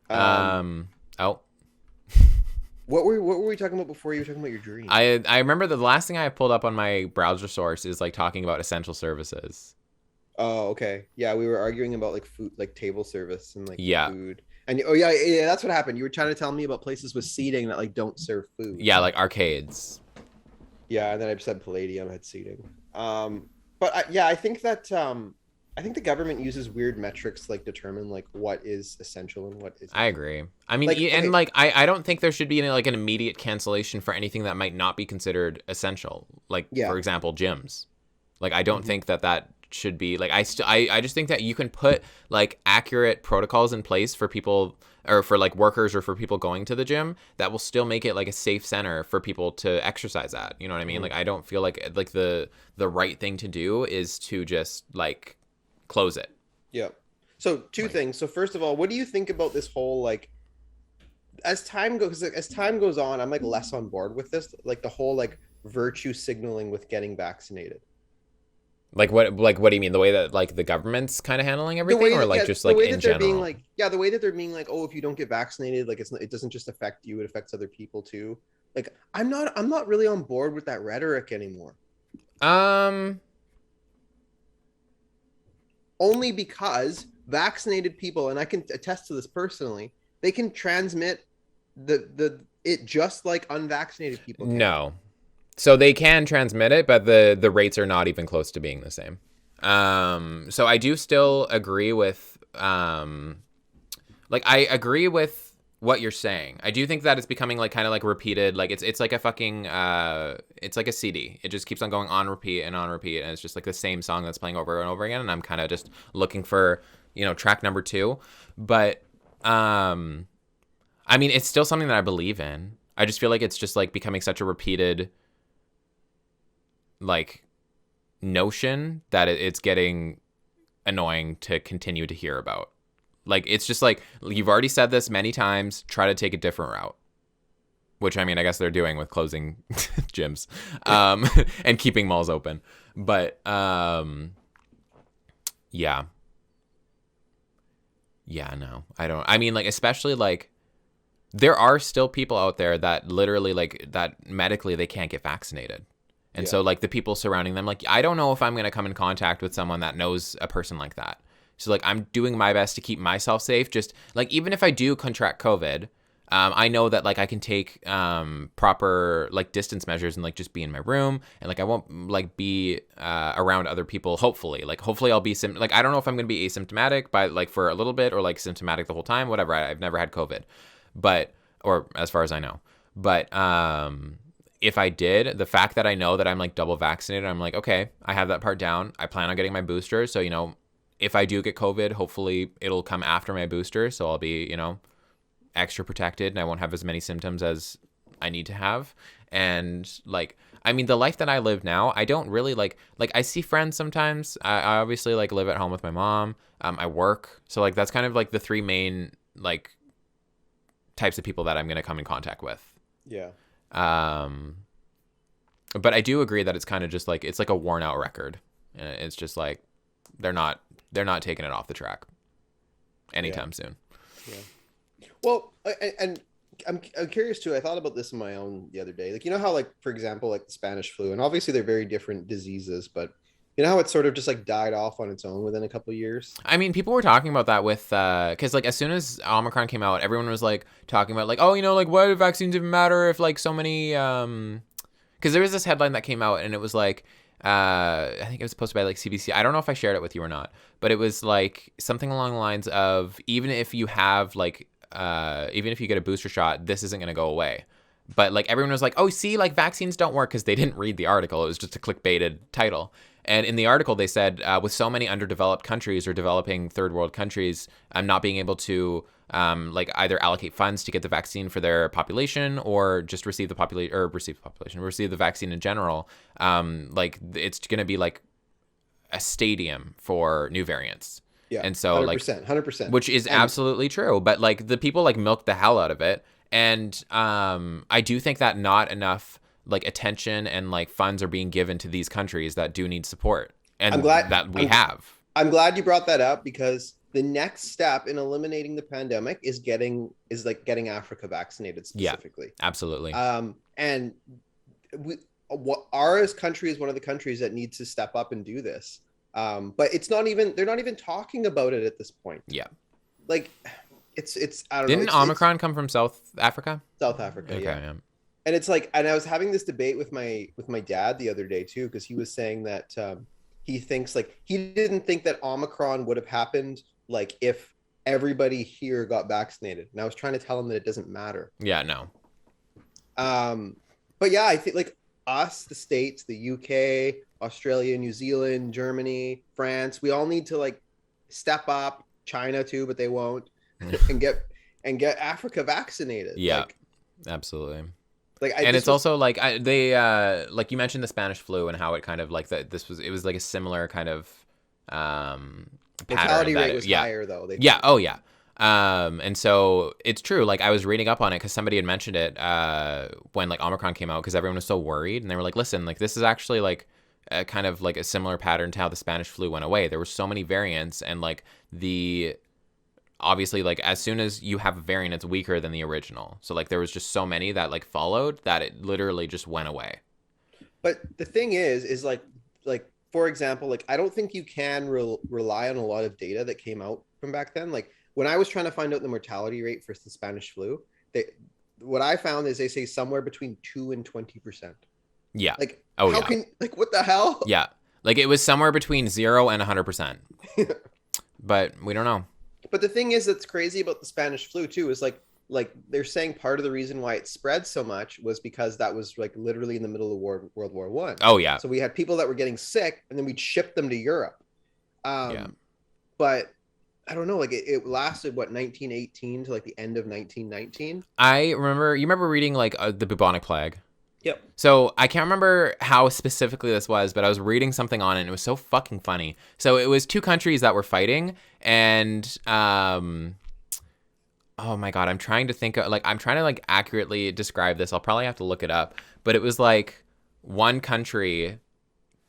Oh. What were we talking about before you were talking about your dream? I remember the last thing I pulled up on my browser source is like talking about essential services. Oh, okay. Yeah, we were arguing about like food, like table service and like food. And oh yeah, yeah, that's what happened. You were trying to tell me about places with seating that like don't serve food. Yeah, like arcades. Yeah, and then I said Palladium had seating. But yeah, I think that I think the government uses weird metrics to like determine like what is essential and what I isn't. agree. I mean, Like, and okay, like I don't think there should be any, like an immediate cancellation for anything that might not be considered essential. Like yeah, for example, gyms. Like I don't mhm, think that that should be like I just think that you can put like accurate protocols in place for people or for like workers or for people going to the gym that will still make it like a safe center for people to exercise at. You know what I mean? mhm, Like I don't feel like the right thing to do is to just like close it. yeah. So two Like things. So first of all, what do you think about this whole like as time goes on, I'm like less on board with this, like the whole like virtue signaling with getting vaccinated. what do you mean? The way that like the government's kind of handling everything or like just The like way in that they're being general? like, yeah, the way that they're being like, oh, if you don't get vaccinated, like it doesn't just affect you, it affects other people too. Like I'm not really on board with that rhetoric anymore. Um Only because vaccinated people, and I can attest to this personally, they can transmit the it just like unvaccinated people can. no. So they can transmit it, but the rates are not even close to being the same. So I do still agree with like I agree with what you're saying. I do think that it's becoming like kind of like repeated. Like it's like a fucking it's like a CD. It just keeps on going on repeat and on repeat, and it's just like the same song that's playing over and over again. And I'm kind of just looking for track number two, but um, I mean it's still something that I believe in. I just feel like it's just like becoming such a repeated like notion that it's getting annoying to continue to hear about. Like it's just like you've already said this many times. Try to take a different route, which I mean, I guess they're doing with closing gyms and keeping malls open. But yeah, yeah, no, I don't. I mean, like especially like there are still people out there that literally like that medically they can't get vaccinated. And Yeah. so like the people surrounding them, like I don't know if I'm gonna come in contact with someone that knows a person like that. So like I'm doing my best to keep myself safe. Just like even if I do contract COVID, I know that like I can take proper like distance measures and like just be in my room and like I won't like be around other people. Hopefully I'll be like I don't know if I'm gonna be asymptomatic by like for a little bit or like symptomatic the whole time. Whatever. I've never had COVID, but or as far as I know, but if I did, the fact that I know that I'm like double vaccinated, I'm like, okay, I have that part down. I plan on getting my booster. So, if I do get COVID, hopefully it'll come after my booster. So I'll be, extra protected and I won't have as many symptoms as I need to have. And like, I mean, the life that I live now, I don't really like I see friends sometimes. I obviously like live at home with my mom. I work. So like, that's kind of like the three main like types of people that I'm going to come in contact with. Yeah. Um, but I do agree that it's kind of just like it's like a worn out record, and it's just like they're not taking it off the track Yeah. anytime soon. Yeah. Well, and I'm curious too. I thought about this on my own the other day. Like, you know how, like, for example, like the Spanish flu, and obviously they're very different diseases, but you know how it sort of just like died off on its own within a couple of years? I mean, people were talking about that with because like as soon as Omicron came out, everyone was like talking about like, oh, like why do vaccines even matter if like so many because there was this headline that came out and it was like I think it was posted by like CBC. I don't know if I shared it with you or not, but it was like something along the lines of even if you have like even if you get a booster shot, this isn't going to go away. But like everyone was like, oh, see, like vaccines don't work because they didn't read the article. It was just a clickbaited title. And in the article, they said with so many underdeveloped countries or developing third world countries not being able to like either allocate funds to get the vaccine for their population or just receive the vaccine in general, like it's going to be like a stadium for new variants. Yeah, And so like 100%, 100%. which is And absolutely true. But like the people like milk the hell out of it, and I do think that not enough like attention and like funds are being given to these countries that do need support, I'm and glad that we I'm have. I'm glad you brought that up because the next step in eliminating the pandemic is like getting Africa vaccinated Yeah, specifically. absolutely. And we what our country is one of the countries that needs to step up and do this. But it's not even they're not even talking about it at this point. Yeah, Like it's I don't know. Didn't It's Omicron come from South Africa? South Africa, Okay, yeah. yeah. And it's like, and I was having this debate with my dad the other day too, because he was saying that he thinks like he didn't think that Omicron would have happened like if everybody here got vaccinated. And I was trying to tell him that it doesn't matter. Yeah, no. Um, but yeah, I think like us, the States, the UK, Australia, New Zealand, Germany, France, we all need to like step up. China too, but they won't, and get Africa vaccinated. Yeah, absolutely. Like And this it's was also like they like you mentioned the Spanish flu and how it kind of like that it was like a similar kind of pattern mortality that rate was yeah. higher though. They Yeah, oh yeah. And so it's true. Like I was reading up on it because somebody had mentioned it when like Omicron came out because everyone was so worried and they were like, listen, like this is actually like a kind of like a similar pattern to how the Spanish flu went away. There were so many variants and like the obviously like as soon as you have a variant, it's weaker than the original. So like there was just so many that like followed that it literally just went away. But the thing is like for example, like I don't think you can rely on a lot of data that came out from back then. Like when I was trying to find out the mortality rate for the Spanish flu, they what I found is they say somewhere between 2 and 20%. Yeah. Like Oh how yeah. can like what the hell? Yeah. Like it was somewhere between 0 and 100%. But we don't know. But the thing is that's crazy about the Spanish flu too is like they're saying part of the reason why it spread so much was because that was like literally in the middle of World War One. Oh yeah. So we had people that were getting sick, and then we'd ship them to Europe. Yeah. But I don't know, like it lasted what 1918 to like the end of 1919. I remember you remember reading like the bubonic plague. Yep. So I can't remember how specifically this was, but I was reading something on it and it was so fucking funny. So it was two countries that were fighting and oh my god, I'm trying to think of like I'm trying to like accurately describe this. I'll probably have to look it up. But it was like one country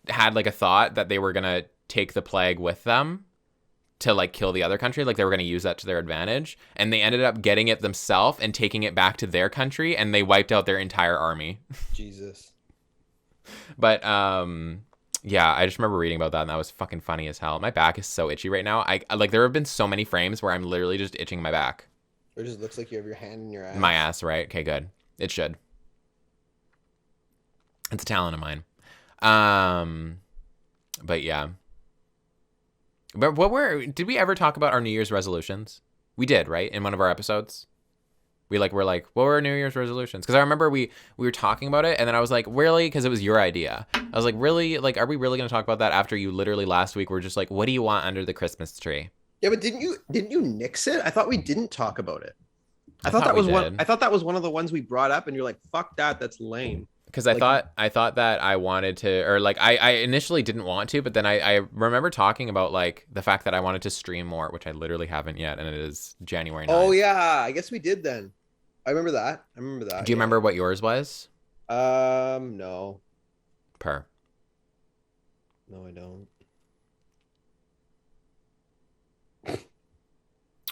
had like a thought that they were going to take the plague with them to like kill the other country, like they were going to use that to their advantage, and they ended up getting it themselves and taking it back to their country and they wiped out their entire army. Jesus. But yeah, I just remember reading about that and that was fucking funny as hell. My back is so itchy right now. I like there have been so many frames where I'm literally just itching my back. It just looks like you have your hand in your ass. My ass, right? Okay, good. It should. It's a talent of mine. But yeah. But did we ever talk about our New Year's resolutions? We did, right? In one of our episodes. We're like, what were our New Year's resolutions? Because I remember we were talking about it, and then I was like, really? Because it was your idea. I was like, really? Like, are we really going to talk about that after you literally last week were just like, what do you want under the Christmas tree? Yeah, but didn't you nix it? I thought we didn't talk about it. I thought that we was one. did. I thought that was one of the ones we brought up, and you're like, "Fuck that, that's lame." Because Like, I thought that I wanted to, or like I initially didn't want to, but then I remember talking about like the fact that I wanted to stream more, which I literally haven't yet, and it is January 9th. Oh yeah, I guess we did then. I remember that. Do you remember what yours was? No, Per. no, I don't.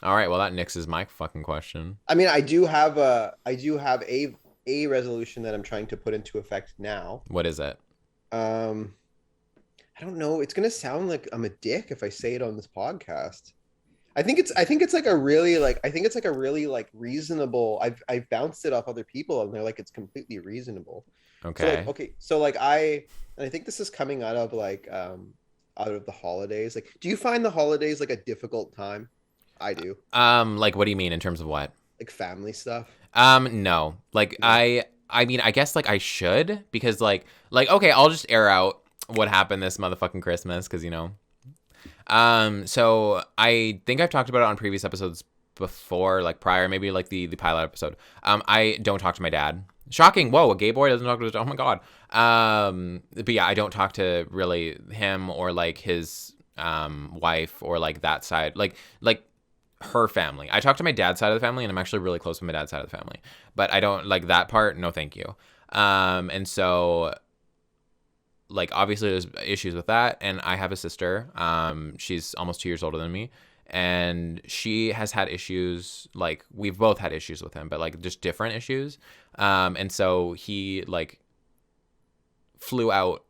All right, well that nixes my fucking question. I mean, I do have a resolution that I'm trying to put into effect now. What is it? I don't know. It's gonna sound like I'm a dick if I say it on this podcast. I think it's like a really like reasonable. I've bounced it off other people and they're like it's completely reasonable. Okay. So like I think this is coming out of like out of the holidays. Like, do you find the holidays like a difficult time? I do. Like what do you mean in terms of what? Like family stuff. No. Like I mean I guess like I should because like okay, I'll just air out what happened this motherfucking Christmas because you know. So I think I've talked about it on previous episodes before, like prior, maybe like the pilot episode. I don't talk to my dad. Shocking. Whoa, a gay boy doesn't talk to his, oh my God. But yeah, I don't talk to really him or like his wife or like that side, like her family. I talk to my dad's side of the family and I'm actually really close with my dad's side of the family, but I don't like that part. No, thank you. And so like obviously there's issues with that, and I have a sister. She's almost 2 years older than me, and she has had issues. Like we've both had issues with him, but like just different issues. And so he like flew out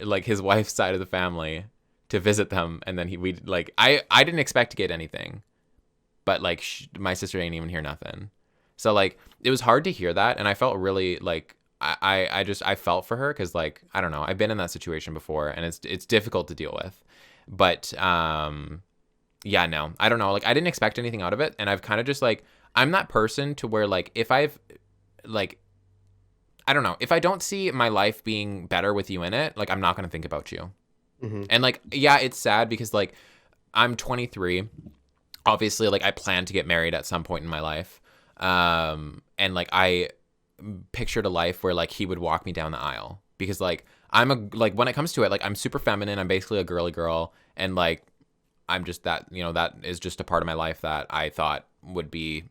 like his wife's side of the family to visit them, and then we like I didn't expect to get anything, but like my sister didn't even hear nothing. So like it was hard to hear that, and I felt really like I felt for her because like I don't know, I've been in that situation before, and it's difficult to deal with. But yeah, no, I don't know. Like I didn't expect anything out of it, and I've kind of just like I'm that person to where like if I've like I don't know, if I don't see my life being better with you in it, like I'm not gonna think about you. Mm-hmm. And like yeah, it's sad because like I'm 23. Obviously, like I plan to get married at some point in my life. And like I pictured a life where like he would walk me down the aisle because like I'm a like when it comes to it, like I'm super feminine. I'm basically a girly girl, and like I'm just that, that is just a part of my life that I thought would be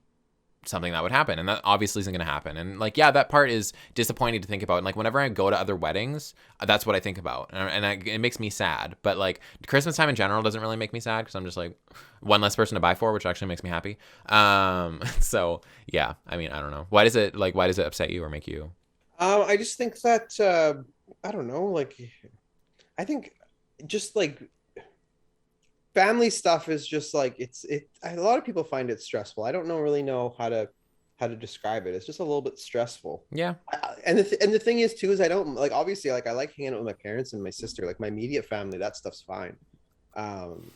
something that would happen, and that obviously isn't going to happen. And like yeah, that part is disappointing to think about. And like whenever I go to other weddings, that's what I think about, and it makes me sad. But like Christmas time in general doesn't really make me sad because I'm just like one less person to buy for, which actually makes me happy. So yeah, I mean I don't know, why does it upset you or make you? I just think that I don't know, like I think just like family stuff is just like a lot of people find it stressful. I don't really know how to describe it. It's just a little bit stressful. Yeah, And the thing is too is I don't like, obviously, like I like hanging out with my parents and my sister, like my immediate family, that stuff's fine. Um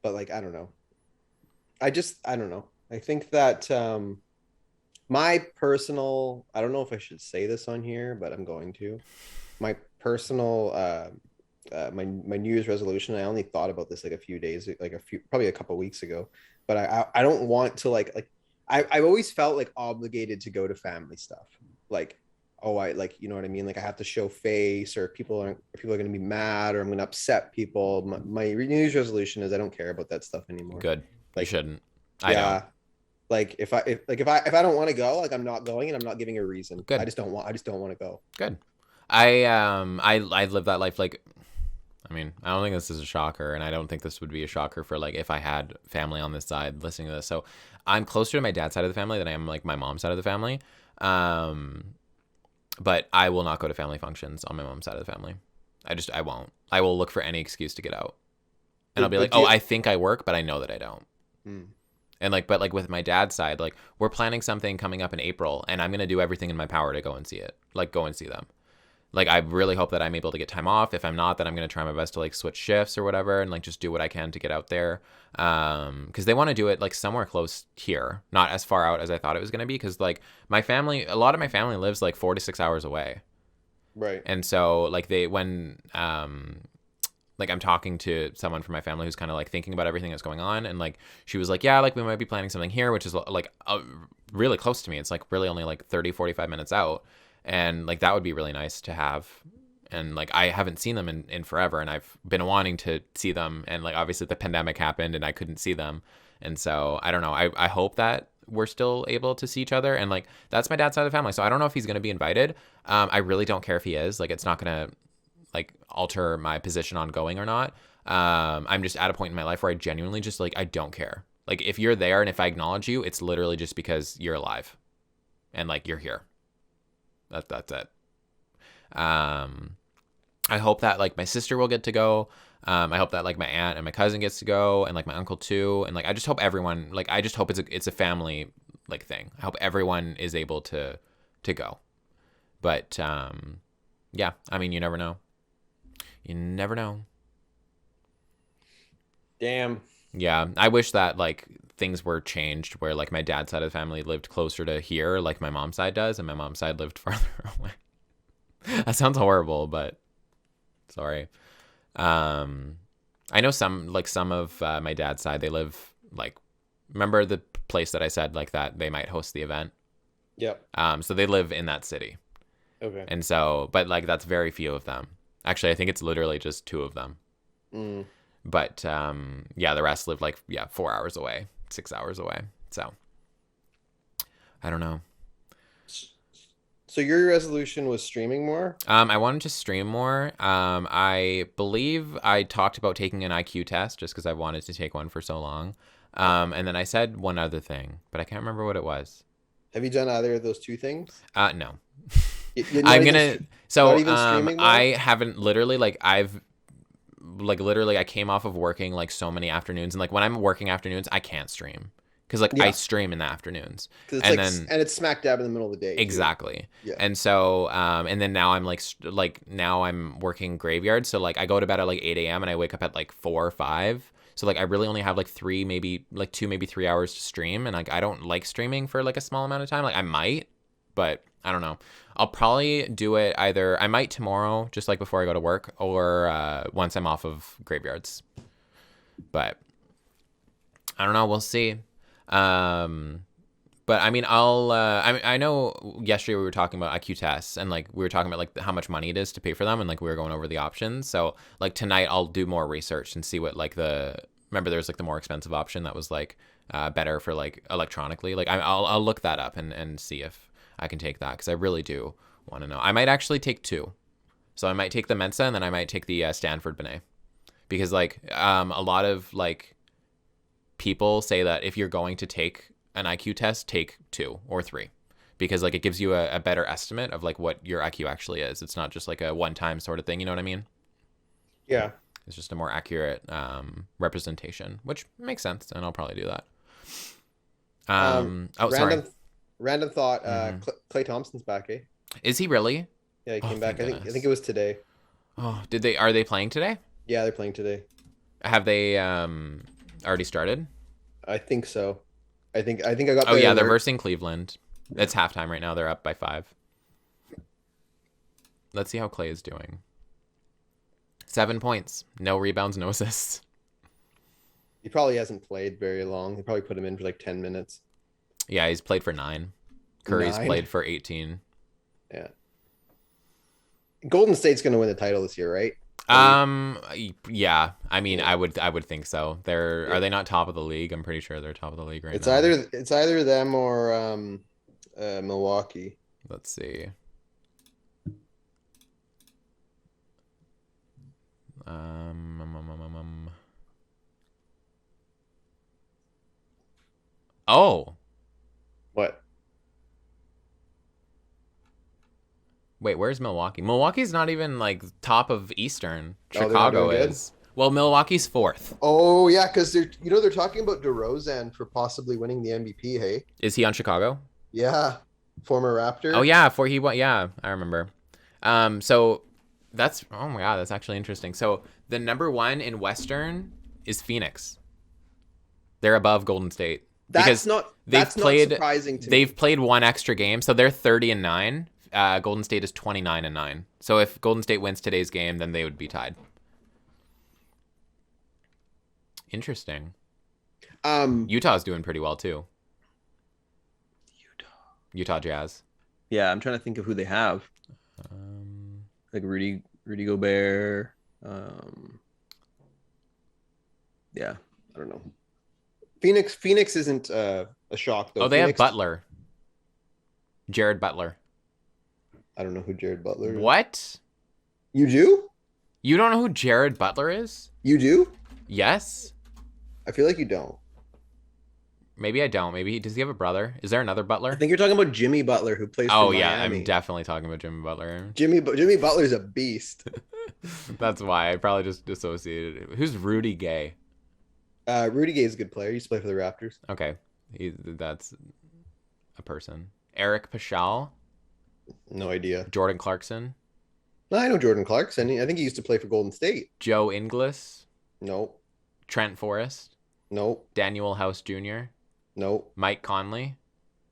but like I don't know. I don't know. I think that my personal, I don't know if I should say this on here, but I'm going to. My personal my New Year's resolution. I only thought about this like a few days, like probably a couple weeks ago. But I don't want to like I've always felt like obligated to go to family stuff. Like, oh, I like, you know what I mean? Like I have to show face, or people are going to be mad, or I'm going to upset people. My New Year's resolution is I don't care about that stuff anymore. good. You Like, shouldn't. I don't. yeah, like if I don't want to go, like I'm not going, and I'm not giving a reason. Good. I just don't want to go. Good. I live that life like I mean, I don't think this is a shocker, and I don't think this would be a shocker for like if I had family on this side listening to this. So I'm closer to my dad's side of the family than I am like my mom's side of the family. But I will not go to family functions on my mom's side of the family. I won't. I will look for any excuse to get out, and I'll be like, oh, I think I work, but I know that I don't. Hmm. And like, but like with my dad's side, like we're planning something coming up in April, and I'm gonna do everything in my power to go and see it. Like go and see them. Like I really hope that I'm able to get time off. If I'm not, then I'm gonna try my best to like switch shifts or whatever, and like just do what I can to get out there. Because they want to do it like somewhere close here, not as far out as I thought it was gonna be. Because like a lot of my family lives like 4 to 6 hours away, Right. and so like like I'm talking to someone from my family who's kind of like thinking about everything that's going on, and like she was like, yeah, like we might be planning something here, which is like really close to me. It's like really only like 30-45 minutes out, and like that would be really nice to have. And like I haven't seen them in forever, and I've been wanting to see them, and like obviously the pandemic happened and I couldn't see them, and so I don't know, I hope that we're still able to see each other. And like that's my dad's side of the family, so I don't know if he's going to be invited. I really don't care if he is. Like it's not going to like alter my position on going or not. I'm just at a point in my life where I genuinely just like I don't care. Like if you're there and if I acknowledge you, it's literally just because you're alive and like you're here. That's it. I hope that like my sister will get to go. I hope that like my aunt and my cousin gets to go, and like my uncle too. And like I just hope everyone, like I just hope it's a family like thing. I hope everyone is able to go. But yeah, I mean you never know. You never know. Damn. Yeah, I wish that like things were changed where like my dad's side of the family lived closer to here like my mom's side does, and my mom's side lived farther away. That sounds horrible, but sorry. I know some of my dad's side, they live like, remember the place that I said like that they might host the event? Yep. So they live in that city. Okay. And so, but like that's very few of them. Actually, I think it's literally just two of them. Mm. But yeah, the rest live like 4 hours away, 6 hours away. So I don't know. So your resolution was streaming more? I wanted to stream more. I believe I talked about taking an IQ test just because I wanted to take one for so long. And then I said one other thing, but I can't remember what it was. Have you done either of those two things? No. You're I'm gonna. So not even streaming more? I haven't literally like I've like literally I came off of working like so many afternoons, and like when I'm working afternoons I can't stream because like I Yeah, stream in the afternoons, because it's and like, then and it's smack dab in the middle of the day too. exactly. Yeah. And so, and then now I'm like now I'm working graveyard. So like I go to bed at like 8 a.m. and I wake up at like 4 or 5. So like I really only have like 3, maybe like 2, maybe 3 hours to stream. And like I don't like streaming for like a small amount of time. Like I might, but I don't know. I'll probably do it either. I might tomorrow, just like before I go to work, or once I'm off of graveyards. But I don't know. We'll see. Um, but I mean, I know yesterday we were talking about IQ tests and like we were talking about like how much money it is to pay for them and like we were going over the options. So like tonight I'll do more research and see what like remember there's like the more expensive option that was like better for like electronically. Like I'll look that up and see if I can take that because I really do want to know. I might actually take two. So I might take the Mensa and then I might take the Stanford Binet because like a lot of like people say that if you're going to take an IQ test, take 2 or 3 because like it gives you a better estimate of like what your IQ actually is. It's not just like a one-time sort of thing. You know what I mean? Yeah. It's just a more accurate representation, which makes sense, and I'll probably do that. Oh, sorry. Random thought. Mhm. Clay Thompson's back, eh? Is he really? Yeah, he Oh, came thank back. I think goodness. it was today. Oh, are they playing today? Yeah, they're playing today. Have they already started? I think so. I think I got Oh the yeah, they're alert. versing Cleveland. Yeah. It's halftime right now. They're up by 5. Let's see how Clay is doing. 7 points, no rebounds, no assists. He probably hasn't played very long. They probably put him in for like 10 minutes. Yeah, he's played for 9. Curry's 9. played for 18. Yeah. Golden State's going to win the title this year, right? Are we? Yeah. I mean, Yeah. I would think so. Are Yeah. they not top of the league? I'm pretty sure they're top of the league right It's now. either them or Milwaukee. Let's see. Um, um, um, um, um, um. Oh, What? wait, where's Milwaukee? Milwaukee's not even like top of Eastern. Oh, they're not Chicago doing good. is. Well, Milwaukee's 4th. Oh yeah, because they're talking about DeRozan for possibly winning the MVP. Hey, Is he on Chicago? yeah, former Oh Raptor. yeah, for he won. Yeah, I remember. So that's oh my god, that's actually interesting. So the number 1 in Western is Phoenix. They're above Golden State That's because not that's not surprising to they've me. played one extra game, so they're 30-9. Golden State is 29-9. So if Golden State wins today's game, then they would be tied. Interesting. Utah's doing pretty well too. Utah. Utah Jazz. Yeah, I'm trying to think of who they have. Um, Like Rudy Gobert. Um, yeah, I don't know. Phoenix isn't a shock though. oh, they have Phoenix. Butler. Jared Butler. I don't know who Jared Butler is. What? You do? You don't know who Jared Butler is? You do? Yes. I feel like you don't. Maybe I don't. Maybe does he have a brother? Is there another I Butler? think you're talking about Jimmy Butler, who plays for Oh yeah, I'm Miami. definitely talking about Jimmy Butler. Jimmy Butler's a beast. That's why I probably just associated it. Who's Rudy Gay? Rudy Gay's a good player. He used to play for the Raptors. Okay, that's a person. Eric Paschal, No idea. Jordan Clarkson, No, I know Jordan Clarkson. I think he used to play for Golden State. Joe Ingles, Nope. Trent Forrest, Nope. Daniel House Jr., Nope. Mike Conley,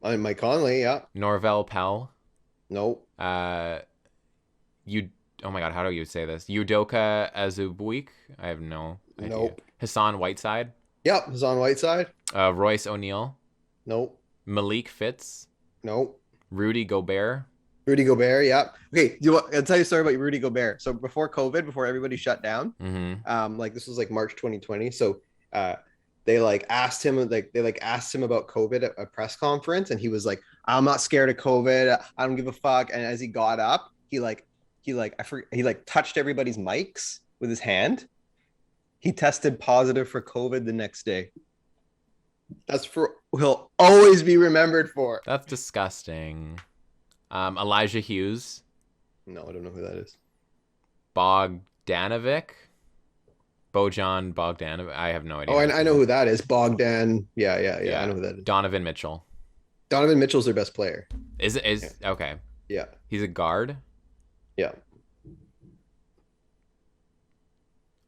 Mike Conley. Yeah. Norvell Pell. Nope. You. Oh my God, how do you say this? Udoka Azubuike. I have no idea. Nope. Hassan Whiteside, Yep. He's on Whiteside. Royce O'Neal, Nope. Malik Fitz, Nope. Rudy Gobert. Rudy Gobert. Yep. Okay. I'll tell you a story about Rudy Gobert. So before COVID, before everybody shut down, Mm-hmm. like this was like March 2020. So they asked him about COVID at a press conference, and he was like, "I'm not scared of COVID. I don't give a fuck." And as he got up, he touched everybody's mics with his hand. He tested positive for COVID the next day. That's for he'll always be remembered for. That's disgusting. Elijah Hughes, No, I don't know who that is. Bogdanovic, Bojan Bogdanovic. I have no Oh, idea how to I say know that. who that is. Bogdan. Yeah. I Yeah, know who that is. Donovan Mitchell. Donovan Mitchell's their best player. Is Yeah. is okay? Yeah. He's a guard. Yeah.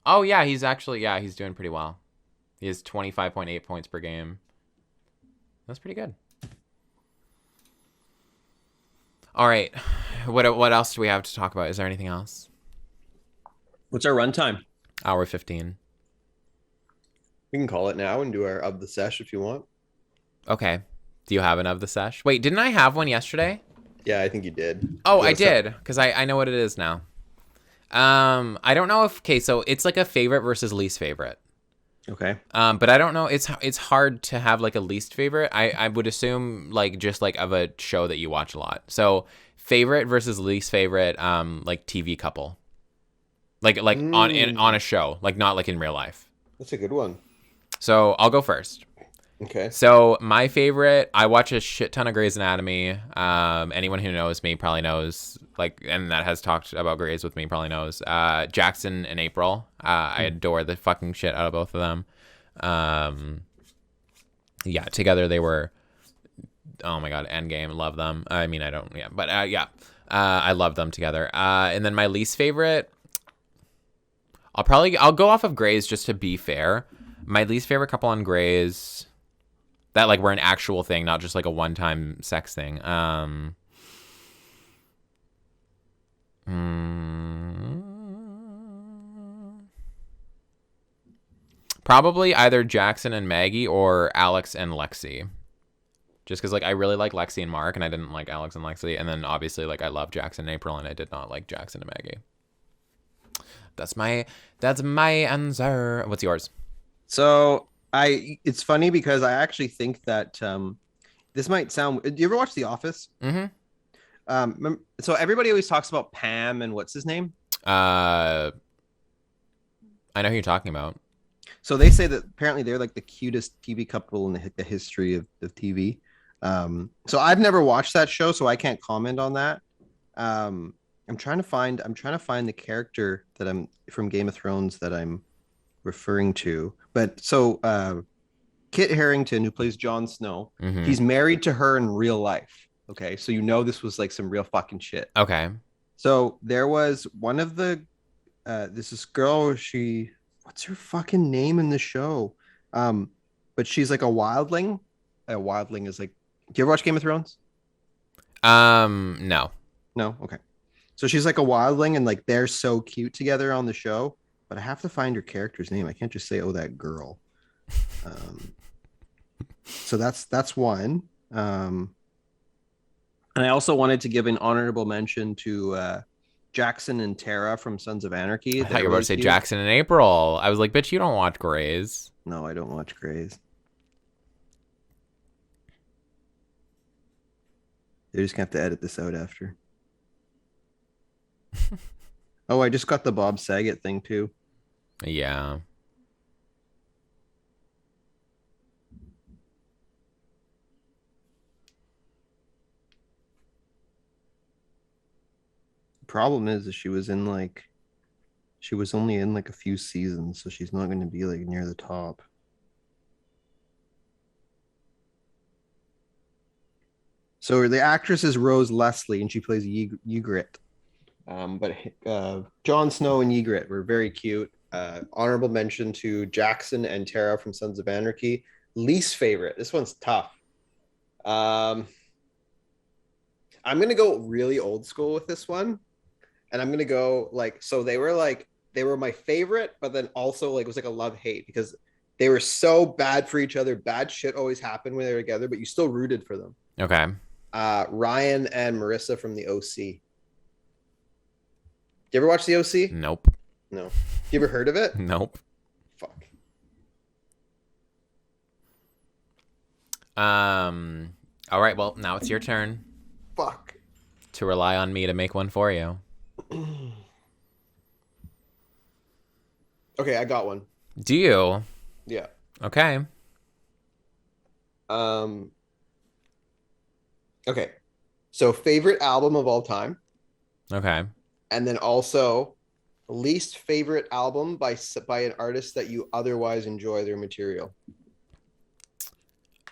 Oh yeah, he's actually he's doing pretty well. He has 25.8 points per game. That's pretty good. All right, what else do we have to talk about? Is there anything else? What's our runtime? Hour 15. We can call it now and do our of the sesh if you want. Okay. Do you have an of the sesh? Wait, didn't I have one yesterday? Yeah, I think you did. Oh, You I want to start? did, because I know what it is now. I don't know if okay, so it's like a favorite versus least favorite. Okay. But I don't know. It's hard to have like a least favorite. I would assume like just like of a show that you watch a lot. So favorite versus least favorite, like TV couple, like on a show, like not like in real life. That's a good one. So I'll go first. Okay. So my favorite, I watch a shit ton of Grey's Anatomy. Anyone who knows me probably knows, like, and that has talked about Grey's with me probably knows. Jackson and April. I adore the fucking shit out of both of them. Yeah, together they were, oh my god, Endgame. Love them. I mean, I don't, yeah, but yeah, I love them together. And then my least favorite, I'll go off of Grey's just to be fair. My least favorite couple on Grey's that like were an actual thing, not just like a one-time sex thing. Probably either Jackson and Maggie or Alex and Lexi. Just because like I really like Lexi and Mark, and I didn't like Alex and Lexi, and then obviously like I love Jackson and April, and I did not like Jackson and Maggie. That's my answer. What's yours? So it's funny because I actually think that this might sound. Do you ever watch The Office? Mm-hmm. So everybody always talks about Pam and what's his name. I know who you're talking about. So they say that apparently they're like the cutest TV couple in the history of TV. So I've never watched that show, so I can't comment on that. I'm trying to find the character that I'm from Game of Thrones that I'm referring to. But so Kit Harington, who plays Jon Snow, Mm-hmm. he's married to her in real life. Okay, so you know this was like some real fucking shit. Okay. So there was one of the this girl, what's her fucking name in the show? But she's like a wildling. A wildling is like, do you ever watch Game of Thrones? No. No? Okay. So she's like a wildling and like they're so cute together on the show, but I have to find her character's name. I can't just say, oh, that girl. So that's one. And I also wanted to give an honorable mention to Jackson and Tara from Sons of Anarchy. I thought you were about to say Jackson and April. I was like, bitch, you don't watch Grey's. No, I don't watch Grey's. They're just gonna have to edit this out after. Oh, I just got the Bob Saget thing too. Yeah. Problem is that she was only in like a few seasons, so she's not going to be like near the top. So the actress is Rose Leslie, and she plays Ygritte. But Jon Snow and Ygritte were very cute. Honorable mention to Jackson and Tara from Sons of Anarchy. Least favorite. This one's tough. I'm gonna go really old school with this one, and I'm gonna go like so. They were my favorite, but then also like it was like a love hate because they were so bad for each other. Bad shit always happened when they were together, but you still rooted for them. Okay. Ryan and Marissa from the OC. You ever watch the OC? Nope. No. You ever heard of it? Nope. Fuck. All right. Well, now it's your turn Fuck. to rely on me to make one for you. Okay, I got one. Do you? Yeah. Okay. Okay. So favorite album of all time, Okay. and then also Least favorite album by an artist that you otherwise enjoy their material.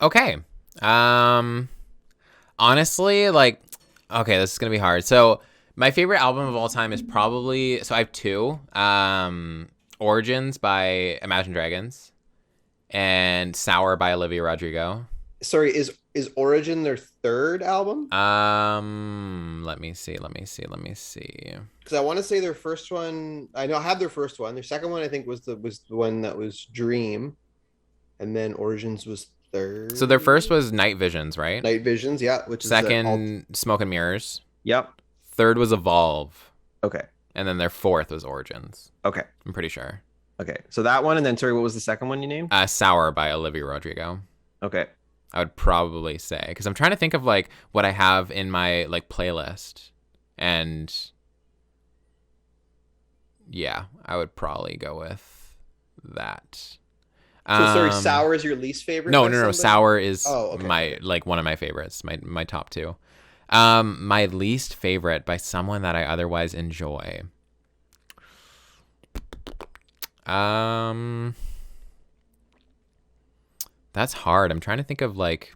Okay. Um, honestly, like, okay, this is gonna be hard. So my favorite album of all time is probably, so I have two. Origins by Imagine Dragons and Sour by Olivia Rodrigo. Sorry, is Origin their third album? Let me see. Because I want to say their first one. I know I have their first one. Their second one, I think, was the one that was Dream, and then Origins was So their first third. was Night Visions, right? Night Visions, yeah, which is the alt. Second, Smoke and Mirrors. Yep. Third was Evolve, Okay. and then their fourth was Origins. Okay. I'm pretty sure. Okay. So that one, and then sorry, what was the second one you named? Sour by Olivia Rodrigo. Okay. I would probably say because I'm trying to think of like what I have in my like playlist, and yeah, I would probably go with that. So sorry, Sour is your least favorite No, by no, no. somebody? Sour is Oh, okay, my okay. like one of my favorites. My top two. My least favorite by someone that I otherwise enjoy. Um, that's hard. I'm trying to think of like.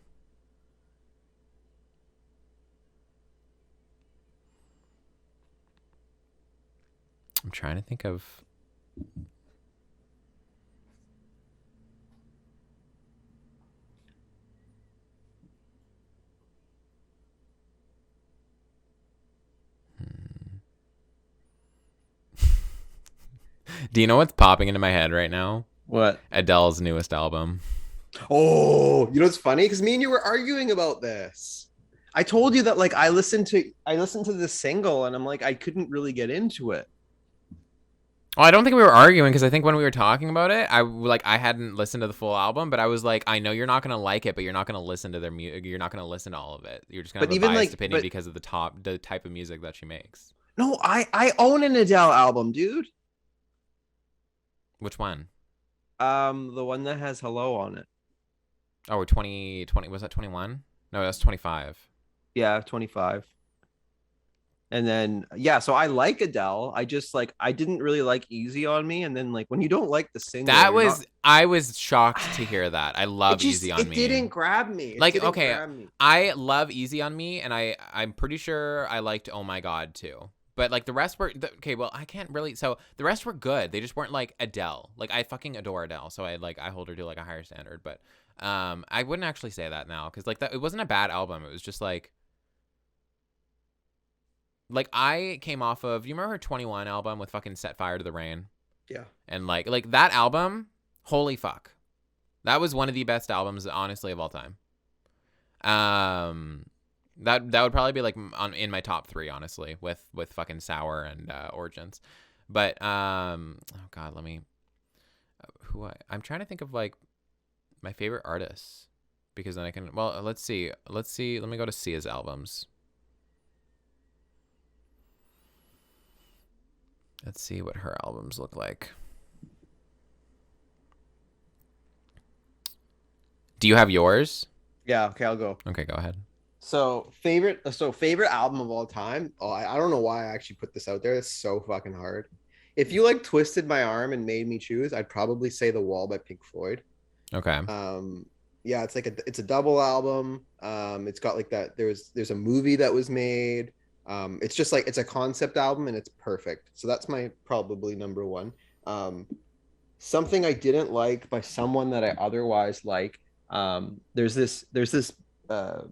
I'm trying to think of. Do you know what's popping into my head right now? What? Adele's newest album. Oh, you know what's funny? Because me and you were arguing about this. I told you that like I listened to the single and I'm like I couldn't really get into it. Oh, I don't think we were arguing because I think when we were talking about it, I hadn't listened to the full album, but I was like, I know you're not gonna like it, but you're not gonna listen to their music. You're not gonna listen to all of it. You're just gonna But have a even biased like, opinion but because of the type of music that she makes. no, I own an Adele album, dude. Which one? The one that has "Hello" on it. Oh, we're 2020. Was that 21? No, that's 25. Yeah, 25. And then yeah, so I like Adele. I just like I didn't really like Easy on Me, and then like when you don't like the single, That you're not. was I was shocked to hear that. I It love Easy just on it Me. didn't grab me. It Like, didn't okay, grab me. I love Easy on Me, and I'm pretty sure I liked Oh My God too. But like the rest were okay. Well, I can't really. So the rest were good. They just weren't like Adele. Like I fucking adore Adele, so I hold her to like a higher standard. But I wouldn't actually say that now because like that it wasn't a bad album. It was just like I came off of. You remember her 21 album with fucking Set Fire to the Rain, Yeah. and like that album. Holy fuck, that was one of the best albums, honestly, of all time. Um, that would probably be like in my top three, honestly, with fucking Sour and Origins. But oh god, let me I'm trying to think of like my favorite artists because then I can. Well, let's see. Let me go to Sia's albums. Let's see what her albums look like. Do you have yours? Yeah. Okay, I'll go. Okay, go ahead. So favorite album of all time. Oh, I don't know why I actually put this out there. It's so fucking hard. If you like twisted my arm and made me choose, I'd probably say The Wall by Pink Floyd. Okay. Um, yeah, it's a double album. It's got like that. There's a movie that was made. It's just like it's a concept album and it's perfect. So that's my probably number one. Um, Something I didn't like by someone that I otherwise like. There's this uh,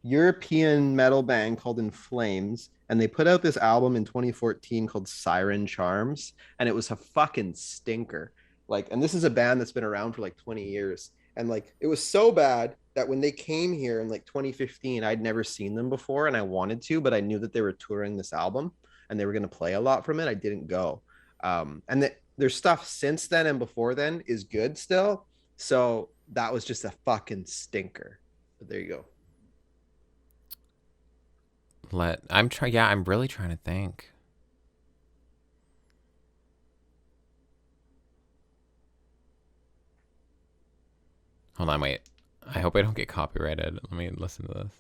European metal band called In Flames, and they put out this album in 2014 called Siren Charms, and it was a fucking stinker. Like, and this is a band that's been around for like 20 years, and like it was so bad that when they came here in like 2015, I'd never seen them before, and I wanted to, but I knew that they were touring this album and they were going to play a lot from it. I didn't go, and their stuff since then and before then is good still. So that was just a fucking stinker. But there you go. I'm trying. Yeah, I'm really trying to think. Hold on, wait. I hope I don't get copyrighted. Let me listen to this.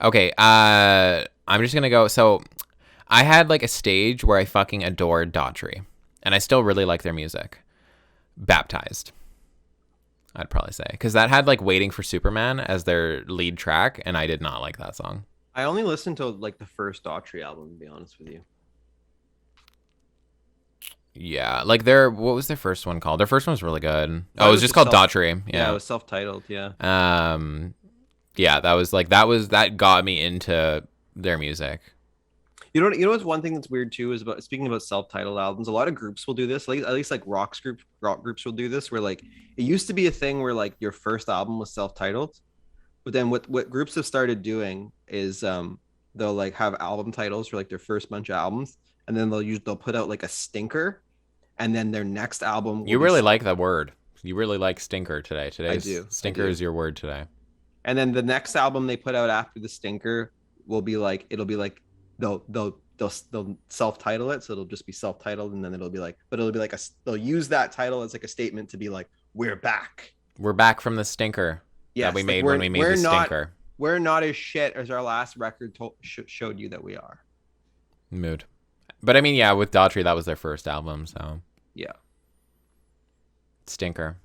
Okay, I'm just gonna go. So I had like a stage where I fucking adored Daughtry, and I still really like their music. Baptized, I'd probably say, because that had like Waiting for Superman as their lead track, and I did not like that song. I only listened to like the first Daughtry album, to be honest with you. Yeah, like what was their first one called? Their first one was really good. Oh, Oh, it it was was just just called self. Daughtry. Yeah, it Yeah. was self-titled. Yeah. Um, yeah, that got me into their music. You know what's one thing that's weird too is about speaking about self-titled albums. A lot of groups will do this. Like at least like rock groups will do this. Where like it used to be a thing where like your first album was self-titled, but then what groups have started doing is they'll like have album titles for like their first bunch of albums, and then they'll put out like a stinker, and then their next album will You be really like that word. You really like stinker today. I Today's do. I stinker do. is your word today. And then the next album they put out after the stinker will be like it'll be like they'll self-title it, so it'll just be self-titled, and then it'll be like they'll use that title as like a statement to be like we're back. We're back from the stinker that Yes, we like made when we made the stinker. We're not as shit as our last record showed you that we are. Mood. But I mean, yeah, with Daughtry, that was their first album, so Yeah, stinker.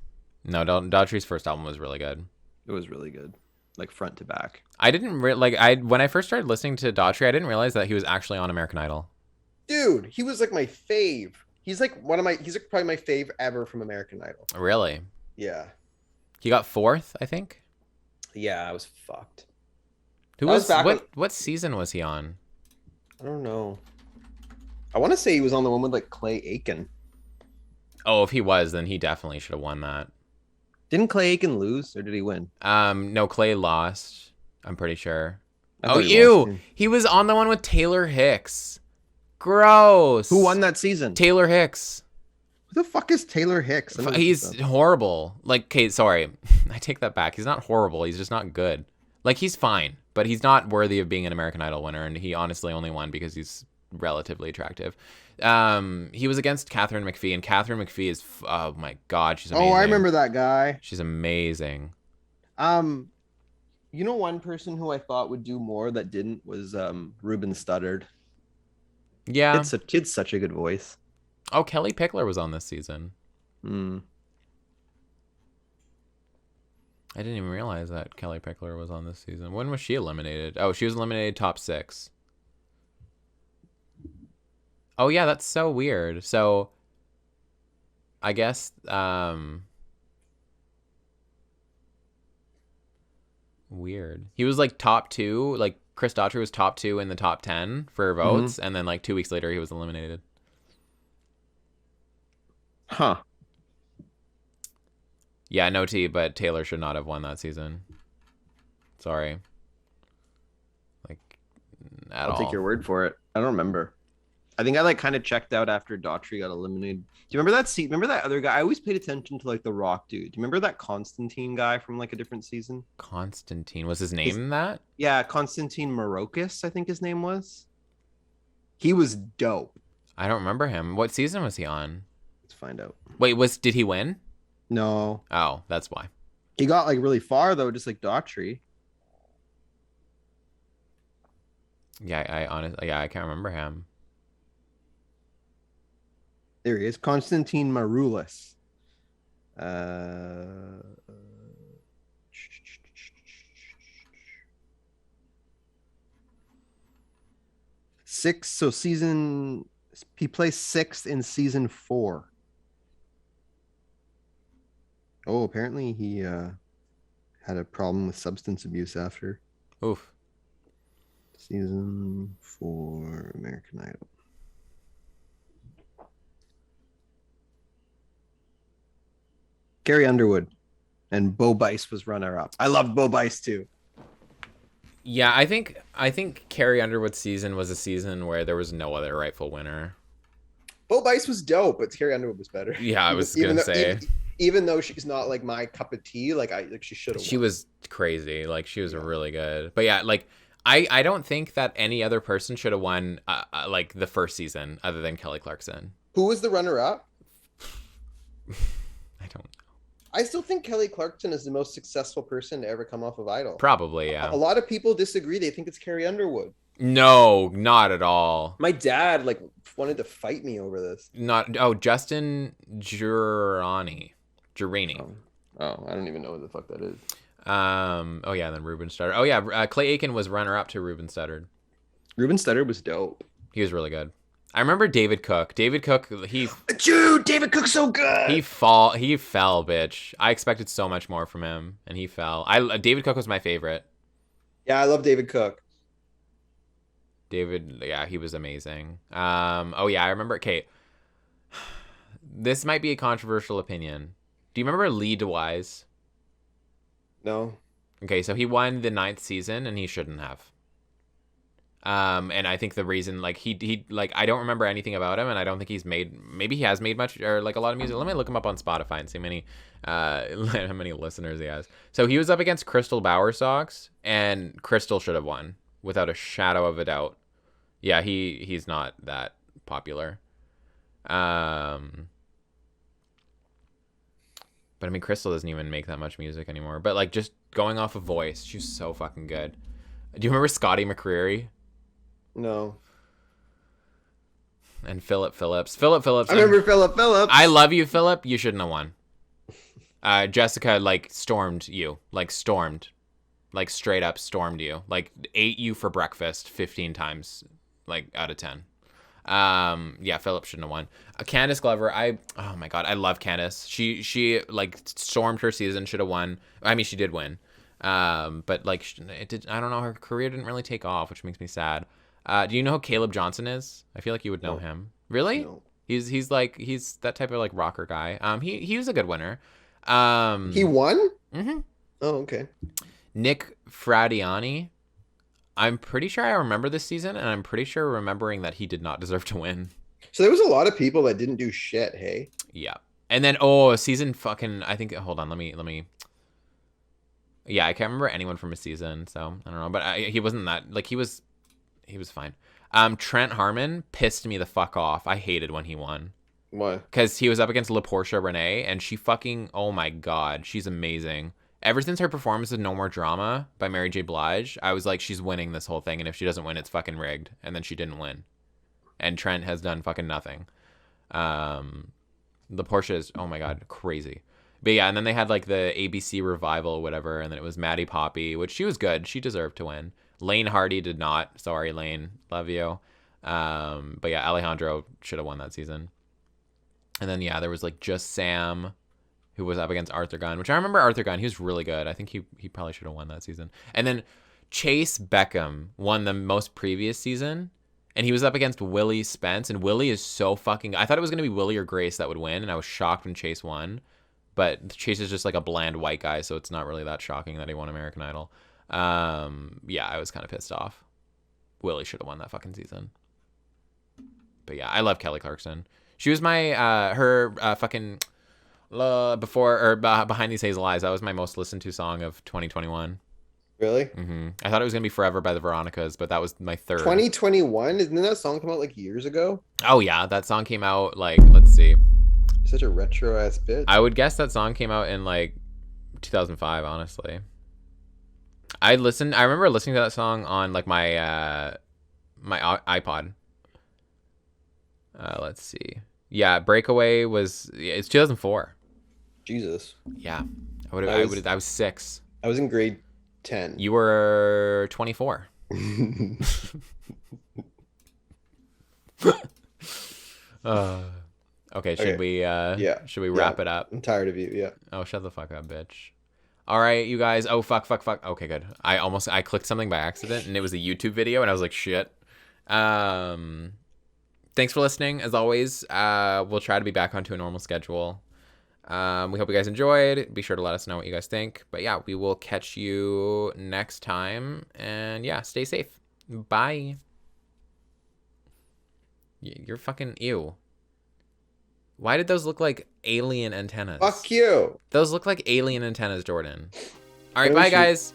No, Daughtry's first album was really good. it was really good, like front to back. I didn't when I first started listening to Daughtry, I didn't realize that he was actually on American Idol. Dude, he was like my fave. He's like he's like probably my fave ever from American Idol. Really? Yeah. He got fourth, I think. Yeah, I was fucked. Who That was was back when what season was he on? I don't know. I want to say he was on the one with like Clay Aiken. Oh, if he was, then he definitely should have won that. Didn't Clay Aiken lose or did he win? No, Clay lost. I'm pretty sure. I Oh, thought he lost, ew! too. He was on the one with Taylor Hicks. Gross. Who won that season? Taylor Hicks. Who the fuck is Taylor Hicks? He's horrible. Like, okay, sorry. I take that back. He's not horrible. He's just not good. Like, he's fine, but he's not worthy of being an American Idol winner, and he honestly only won because he's relatively attractive. He was against Catherine McPhee, and Catherine McPhee is, oh my God, she's amazing. Oh, I remember that guy. She's amazing. You know, one person who I thought would do more that didn't was Ruben Studdard. Yeah. Kid's such a good voice. Oh, Kelly Pickler was on this season. Mm. I didn't even realize that Kelly Pickler was on this season. When was she eliminated? Oh, she was eliminated top 6. Oh, yeah, that's so weird. So, I guess, weird. He was, like, top 2. Like, Chris Daughtry was top 2 in the top 10 for votes, and then, like, 2 weeks later, he was eliminated. Huh. Yeah, no tea, but Taylor should not have won that season. Sorry. Like, at all. I'll take your word for it. I don't remember. I think I like kind of checked out after Daughtry got eliminated. Do you remember that seat? Remember that other guy? I always paid attention to like the Rock dude. Do you remember that Constantine guy from like a different season? Constantine. Was his name that? Yeah, Constantine Marokis, I think his name was. He was dope. I don't remember him. What season was he on? Let's find out. Wait, did he win? No. Oh, that's why. He got like really far though, just like Daughtry. Yeah, I can't remember him. There he is, Constantine Maroulis. He placed 6th in season 4. Oh, apparently he had a problem with substance abuse after Oof. season 4 American Idol. Carrie Underwood and Bo Bice was runner-up. I loved Bo Bice too. Yeah, I think Carrie Underwood's season was a season where there was no other rightful winner. Bo Bice was dope, but Carrie Underwood was better. Yeah, I was gonna say. Even though she's not like my cup of tea, like she should have. She was crazy. Like she was really good. But yeah, like I don't think that any other person should have won like the first season other than Kelly Clarkson. Who was the runner-up? I don't know. I still think Kelly Clarkson is the most successful person to ever come off of Idol. Probably, A yeah. lot of people disagree. They think it's Carrie Underwood. No, not at all. My dad like wanted to fight me over this. Not. Oh, Justin Giranni. I don't even know what the fuck that is. Oh yeah, then Ruben Studdard. Oh yeah, Clay Aiken was runner-up to Ruben Studdard. Ruben Studdard was dope. He was really good. I remember David Cook. David Cook, Dude, David Cook's so good. He fell, bitch. I expected so much more from him, and he fell. David Cook was my favorite. Yeah, I love David Cook. David, yeah, he was amazing. Oh yeah, I remember. Okay, this might be a controversial opinion. Do you remember Lee DeWise? No. Okay, so he won the 9th season, and he shouldn't have. And I think the reason, like, he like, I don't remember anything about him, and I don't think maybe he has made much, or like a lot of music. Let me look him up on Spotify and see how many listeners he has. So he was up against Crystal Bowersox, and Crystal should have won without a shadow of a doubt. Yeah, he's not that popular. But I mean, Crystal doesn't even make that much music anymore. But like, just going off of voice, she's so fucking good. Do you remember Scotty McCreery? No. And Philip Phillips. Philip Phillips. I remember Philip Phillips. I love you, Philip. You shouldn't have won. Jessica, like, stormed you. Like, stormed. Like, straight up stormed you. Like, ate you for breakfast 15 times. Like, out of 10. Yeah, Philip shouldn't have won. Candace Glover, oh my god, I love Candace. She like, stormed her season, should have won. I mean, she did win. But, like, I don't know, her career didn't really take off, which makes me sad. Do you know who Caleb Johnson is? I feel like you would know him. Really? No. He's that type of like rocker guy. He was a good winner. He won? Mm-hmm. Oh, okay. Nick Fradiani. I'm pretty sure I remember this season, and I'm pretty sure remembering that he did not deserve to win. So there was a lot of people that didn't do shit, hey? Yeah. And then season fucking, I think, hold on, let me. Yeah, I can't remember anyone from a season, so I don't know, but he wasn't that, like, he was fine. Trent Harmon pissed me the fuck off. I hated when he won. Why? Because he was up against LaPortia Renee, and she fucking, oh my god, she's amazing. Ever since her performance of No More Drama by Mary J. Blige, I was like, she's winning this whole thing, and if she doesn't win, it's fucking rigged. And then she didn't win. And Trent has done fucking nothing. LaPortia is, oh my god, crazy. But yeah, and then they had like the ABC revival or whatever, and then it was Maddie Poppy, which she was good. She deserved to win. Lane Hardy did not. Sorry, Lane. Love you. But yeah, Alejandro should have won that season. And then, yeah, there was like Just Sam, who was up against Arthur Gunn, which I remember Arthur Gunn. He was really good. I think he probably should have won that season. And then Chase Beckham won the most previous season, and he was up against Willie Spence. And Willie is so fucking... I thought it was going to be Willie or Grace that would win, and I was shocked when Chase won. But Chase is just like a bland white guy, so it's not really that shocking that he won American Idol. Yeah, I was kind of pissed off. Willie should have won that fucking season. But yeah, I love Kelly Clarkson. She was my fucking Behind These Hazel Eyes. That was my most listened to song of 2021. Really? Mm-hmm. I thought it was gonna be Forever by the Veronicas, but that was my third. 2021? Didn't that song come out like years ago? Oh yeah, that song came out like, let's see. Such a retro ass bitch. I would guess that song came out in like 2005. Honestly, I remember listening to that song on like my my iPod. Let's see. Yeah, Breakaway it's 2004. Jesus. Yeah, I was 6. I was in grade 10. You were 24. Okay, should we wrap it up? I'm tired of you. Yeah. Oh, shut the fuck up, bitch. All right, you guys. Oh, fuck. Okay, good. I clicked something by accident, and it was a YouTube video, and I was like, shit. Thanks for listening. As always, we'll try to be back onto a normal schedule. We hope you guys enjoyed. Be sure to let us know what you guys think. But yeah, we will catch you next time. And yeah, stay safe. Bye. You're fucking ew. Why did those look like alien antennas? Fuck you. Those look like alien antennas, Jordan. All right, bye, guys.